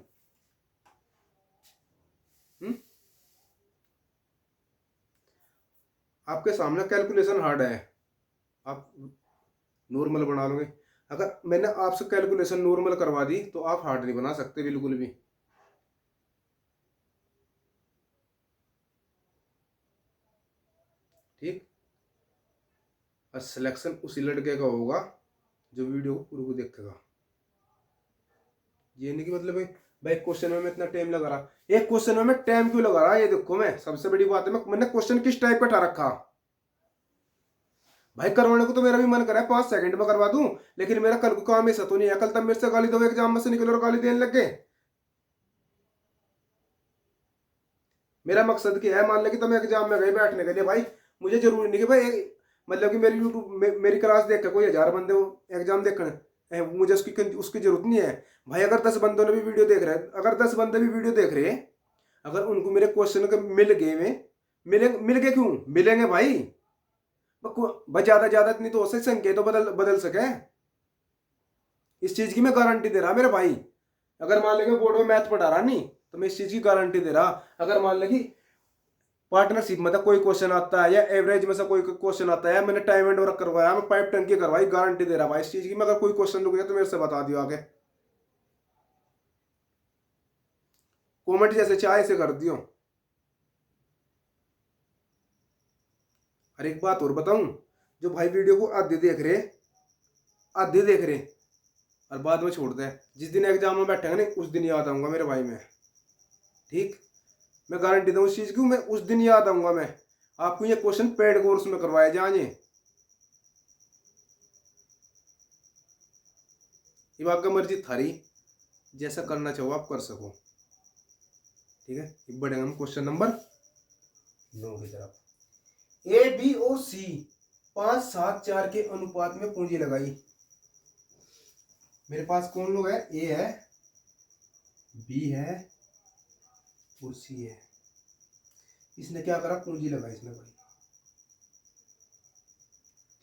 आपके सामने कैलकुलेशन हार्ड है, आप नॉर्मल बना लोगे। अगर मैंने आपसे कैलकुलेशन नॉर्मल करवा दी तो आप हार्ड नहीं बना सकते बिल्कुल भी। ठीक, और सिलेक्शन उसी लड़के का होगा जो वीडियो को पूरी को देखेगा। ये नहीं कि मतलब भाई क्वेश्चन में मैं इतना टाइम लगा रहा, एक क्वेश्चन में मैं टाइम क्यों लगा रहा, ये देखो। मैं सबसे बड़ी बात है, मैंने क्वेश्चन किस टाइप का उठा रखा भाई। करवाने को तो मेरा भी मन करा है 5 सेकंड में करवा दूं, लेकिन मेरा कल को काम ऐसा तो नहीं है कल तब मेरे से गाली दो, एग्जाम में से निकलो और गाली देने लग गए। मेरा मकसद क्या है, मान ले कि तुम एग्जाम में गए बैठने के लिए भाई, मुझे जरूरी नहीं कि भाई मतलब कि मेरी यूट्यूब मेरी क्लास देख कर कोई 1000 बंदे हो एग्जाम देखने, मुझे उसकी जरूरत नहीं है भाई। अगर 10 बंदों ने भी वीडियो देख रहे हैं, अगर 10 बंदे भी वीडियो देख रहे हैं, अगर उनको मेरे क्वेश्चन के मिल गए क्यों मिलेंगे भाई। भाई ज्यादा इतनी तो हो सके, संख्या तो बदल सके, इस चीज की मैं गारंटी दे रहा मेरे भाई। अगर मान लेंगे बोर्ड में मैथ पढ़ा रहा नहीं तो मैं इस चीज की गारंटी दे रहा। अगर मान लेंगे पार्टनरशिप में कोई क्वेश्चन आता है या एवरेज में से कोई क्वेश्चन आता है, मैंने टाइम एंड वर्क करवाया, मैं पाइप टंकी करवाई, गारंटी दे रहा भाई इस चीज की। मैं अगर कोई क्वेश्चन रुक गया तो मेरे से बता दियो आगे, कमेंट जैसे चाहे से कर दियो। और एक बात और बताऊं, जो भाई वीडियो को आधे देख रहे और बाद में छोड़ दे, जिस दिन एग्जाम में बैठेंगे ना उस दिन याद आऊंगा मेरे भाई में। ठीक, मैं गारंटी दूं इस चीज की, मैं उस दिन याद आऊंगा। मैं आपको ये क्वेश्चन पेड कोर्स में करवाया जाए, ये आपका मर्जी थारी, जैसा करना चाहो आप कर सको। ठीक है, अब बढ़ेंगे हम क्वेश्चन नंबर 9 की तरफ। ए बी और सी 5, 7, 4 के अनुपात में पूंजी लगाई। मेरे पास कौन लोग है, ए है, बी है और सी है। इसने क्या करा, पूंजी लगाई इसने भाई।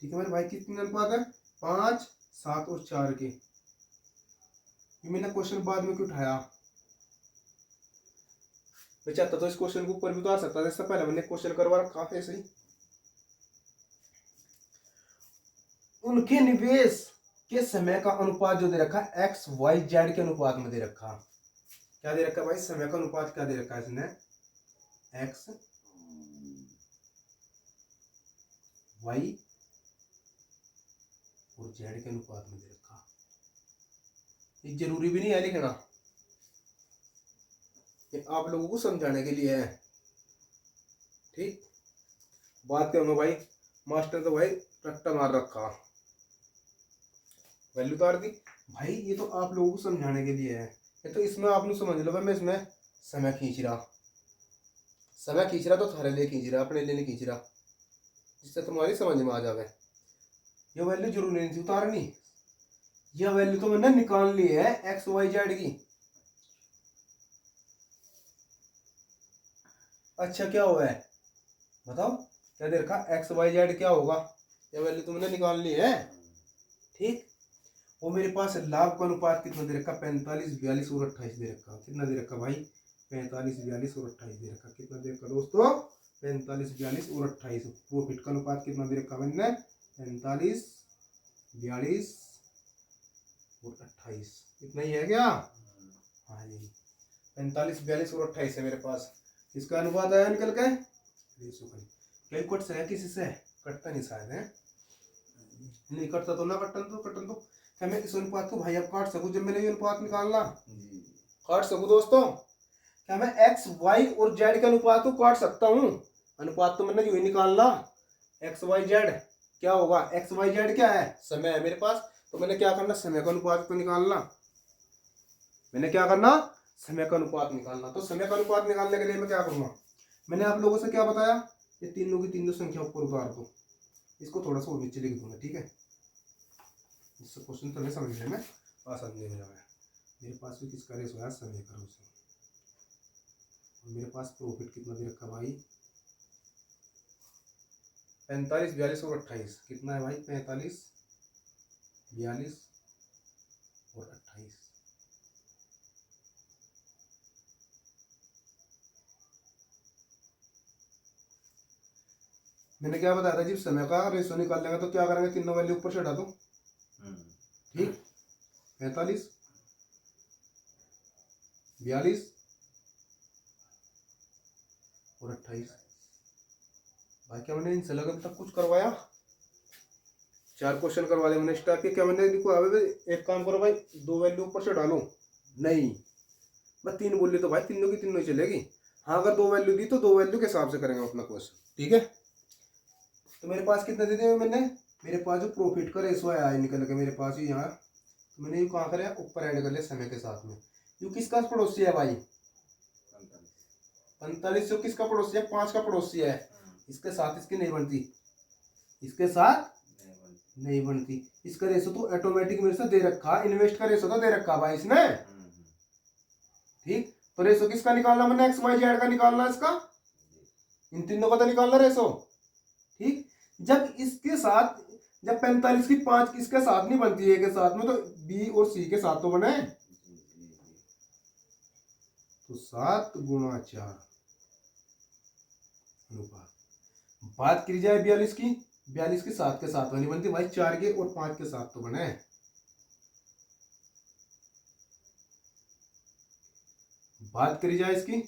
ठीक है मेरे भाई, कितने अनुपात है, 5, 7 और 4 के। ये मैंने क्वेश्चन बाद में क्यों उठाया, मैं चाहता तो इस क्वेश्चन को ऊपर भी तो आ सकता था, इससे पहले मैंने क्वेश्चन करवा रखा था ऐसे ही। उनके निवेश के समय का अनुपात जो दे रखा है एक्स वाई जेड के अनुपात में दे रखा। क्या दे रखा है भाई, समय का अनुपात क्या दे रखा है इसने, एक्स वाई और जेड के अनुपात में दे रखा। ये जरूरी भी नहीं है लिखना, ये आप लोगों को समझाने के लिए है। ठीक, बात क्या होगा भाई, मास्टर तो भाई रट्टा मार रखा, वैल्यू उतार दी भाई। ये तो आप लोगों को समझाने के लिए है, ये तो इसमें आपने समझ लो भाई, मैं इसमें समय खींच रहा तो थारे लिए खींच रहा, अपने लिए नहीं खींच रहा, जिससे तुम्हारी समझ में आ जावे। ये वैल्यू जरूर नहीं थी उतारनी, यह वैल्यू तो मैंने निकालनी है एक्स वाई जेड की। अच्छा क्या हुआ है बताओ, क्या दे रखा, एक्स वाई जेड क्या होगा, यह वैल्यू तो मैंने निकालनी है। ठीक, वो मेरे पास लाभ का अनुपात कितना दे रखा, 45, 42 और 28 दे रखा। कितना दे रखा भाई, 45, 42 और 28 दे रखा। कितना दे रखा दोस्तों, 45, 42 और 28। प्रॉफिट का अनुपात कितना दे रखा मैंने, 45, 42 और 28। इतना ही है क्या, हाँ जी, 45, 42 और 28 है मेरे पास। इसका अनुपात आया निकल के, क्या कट से है, किसी से कटता नहीं शायद है, नहीं कटता तो ना कटन तो क्या मैं इस अनुपात को भाई अब काट सकूं जब मैंने ये अनुपात निकालना? जी काट सकूं दोस्तों? क्या मैं एक्स वाई और जेड के अनुपात को काट सकता हूँ? अनुपात तो मैंने यू ही निकालना, एक्स वाई जेड। क्या होगा? एक्स वाई जेड क्या है? समय है मेरे पास। तो मैंने क्या करना? समय का अनुपात को निकालना। मैंने क्या करना? समय का अनुपात निकालना। तो समय का अनुपात निकालने के लिए मैं क्या करूंगा? मैंने आप लोगों से क्या बताया? ये तीनों की तीनों संख्या ऊपर उतार दो। इसको थोड़ा सा और नीचे लिख दूंगा, ठीक है, जिससे क्वेश्चन तो नहीं समझने में आसानी हो जाए। मेरे पास भी किसका रेस होया? समय का रेस। और मेरे पास प्रॉफिट कितना दे रखा भाई? 45, 42 और 28। कितना है भाई? 45, 42 और 28। मैंने क्या बताया था? जब समय का रेशो निकालेंगे तो क्या करेंगे? तीनों वैल्यू ऊपर से हटा दो, ठीक। 45, 42 और 28। भाई क्या मैंने इनसे लगन तक कुछ करवाया? 4 क्वेश्चन करवा दिए मैंने स्टार्ट के। क्या मैंने इनको अभी एक काम करो भाई, 2 वैल्यू ऊपर से डालो? नहीं, मैं 3 बोली तो भाई तीनों की तीनों ही चलेगी। हाँ, अगर 2 वैल्यू दी तो 2 वैल्यू के हिसाब से करेंगे अपना क्वेश्चन, ठीक है। तो मेरे पास कितने दे दिए मैंने? मेरे पास जो प्रॉफिट का रेशो है निकल के मेरे पास ही यहाँ, तो मैंने ये कहाँ करा? ऊपर ऐड कर लिया समय के साथ में। यू किसका पड़ोसी है भाई? 45। जो किसका पड़ोसी है? 5 का पड़ोसी है। इसके साथ इसकी नहीं बनती, इसके साथ नहीं बनती। इसका रेशो तो ऑटोमेटिक मेरे से दे रखा, इन्वेस्ट का रेशो तो दे रखा भाई इसने, ठीक। तो रेशो किसका निकालना मैंने? एक्स वाई जेड का निकालना इसका, इन तीनों का तो निकालना रेशो, ठीक। जब इसके साथ, जब 45 की 5 किसके साथ नहीं बनती है के साथ में, तो बी और सी के साथ तो बने। तो 7 × 4 अनुपात। बात की जाए 42 की, 42 की 7 के साथ नहीं बनती भाई, 4 के और 5 के साथ तो बने। बात करी जाए इसकी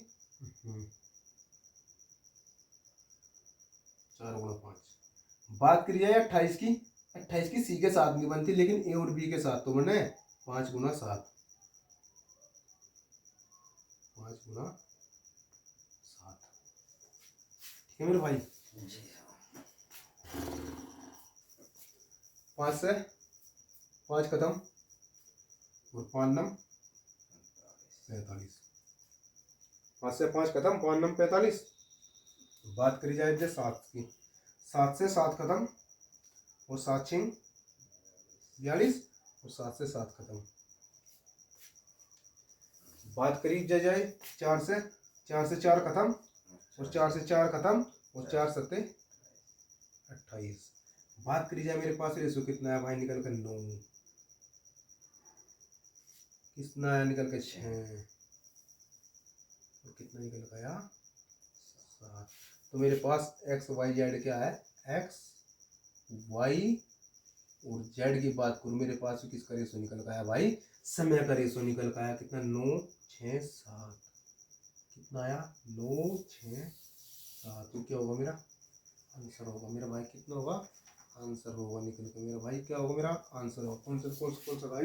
4 × 5। बात करी जाए 28 की, 28 की सी के साथ नहीं बनती, लेकिन ए और बी के साथ तो बने। 5 × 7, 5 × 7, ठीक है मेरे भाई। 5 से 5 खत्म और 5 नम 45। 5 से 5 खत्म, 5 नम 45। बात करी जाए 7 की, 7 से 7 खत्म और 7 छिंग 42 और 7 से 7 खत्म। बात करी जाए 4 से 4 खत्म और 4 से 4 खत्म और 4 सत्ते 28। बात करी जाए मेरे पास रेशो कितना है भाई? निकल कर 9। कितना है? निकल के 6। और कितना निकल गया? 7। तो मेरे पास एक्स वाई जेड क्या है? एक्स वाई और जेड की बात करूँ, मेरे पास किसका रेशो निकल गया भाई? समय का रेशो निकल गया। कितना? 9, 6, 7। कितना आया? 9, 6, 7। तो क्या होगा मेरा आंसर? होगा मेरा भाई कितना होगा आंसर? होगा निकल के मेरा भाई क्या होगा? मेरा आंसर होगा कौन सा था?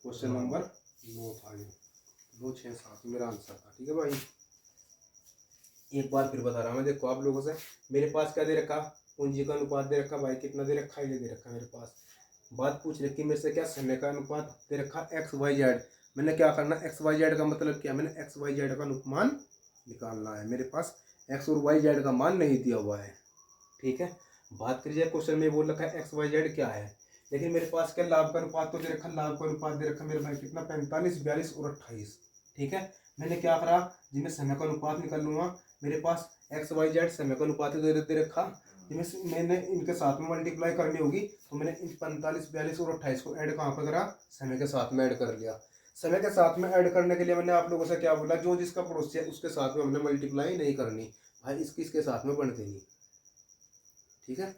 क्वेश्चन नंबर 9 था ये। 2, 6, 7 मेरा आंसर था, ठीक है भाई। एक बार फिर बता रहा हूँ मैं, देखो आप लोगों से, मेरे पास क्या दे रखा? पूंजी का अनुपात दे रखा भाई। कितना दे रखा? ये दे रखा मेरे पास। बात पूछ रखी मेरे से क्या? समय का अनुपात दे रखा एक्स वाई जेड। मैंने क्या करना? एक्स वाई जेड का मतलब क्या? मैंने एक्स वाई जेड का अनुमान निकालना है। मेरे पास एक्स और वाई जेड का मान नहीं दिया हुआ है, ठीक है। बात करी जाए क्वेश्चन में बोल रखा है एक्स वाई जेड क्या है, लेकिन मेरे पास क्या लाभ का अनुपात तो दे रखा, लाभ का अनुपात दे रखा मेरे भाई कितना? 45, 42 और 28, ठीक है। मैंने क्या करा? जिन्हें समय का अनुपात निकाल लूंगा, मेरे पास एक्स वाई जेड समय का अनुपात दे रखा, जिन्हें मैंने इनके साथ में मल्टीप्लाई करनी होगी, तो मैंने इन 45, 42 और 28 को ऐड कहाँ पर करा? समय के साथ में ऐड कर लिया। समय के साथ में ऐड करने के लिए मैंने आप लोगों से क्या बोला? जो जिसका पड़ोसी है उसके साथ में हमने मल्टीप्लाई नहीं करनी भाई, इसके साथ में बढ़ती नहीं, ठीक है,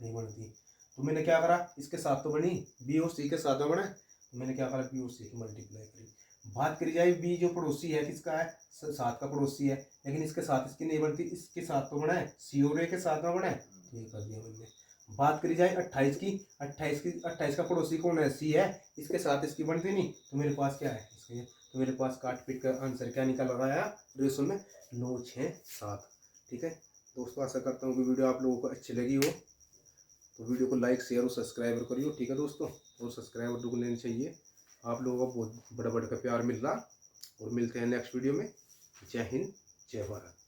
नहीं बनती। तो मैंने क्या करा? इसके साथ तो बनी, बी और सी के साथ में बने, तो मैंने क्या करा? बी और सी की मल्टीप्लाई करी। बात करी जाए बी जो पड़ोसी है किसका है? 7 का पड़ोसी है, लेकिन इसके साथ इसकी नहीं बनती, इसके साथ तो बना है, सी और ए के साथ में बना है, तो ये कर दिया मैंने। बात करी जाए 28 की, 28 का पड़ोसी कौन है? सी है। इसके साथ इसकी बनती नहीं, तो मेरे पास क्या है इसके, तो मेरे पास काट पीट का आंसर क्या निकल रहा है रेशो में? 9, 6, 7। ठीक है दोस्तों, आशा करता हूँ कि वीडियो आप लोगों को अच्छी लगी हो, तो वीडियो को लाइक शेयर और सब्सक्राइब करियो। ठीक है दोस्तों, और सब्सक्राइबर को लेनी चाहिए। आप लोगों को बहुत बड़ा बड़ा का प्यार मिल रहा, और मिलते हैं नेक्स्ट वीडियो में। जय हिंद, जय भारत।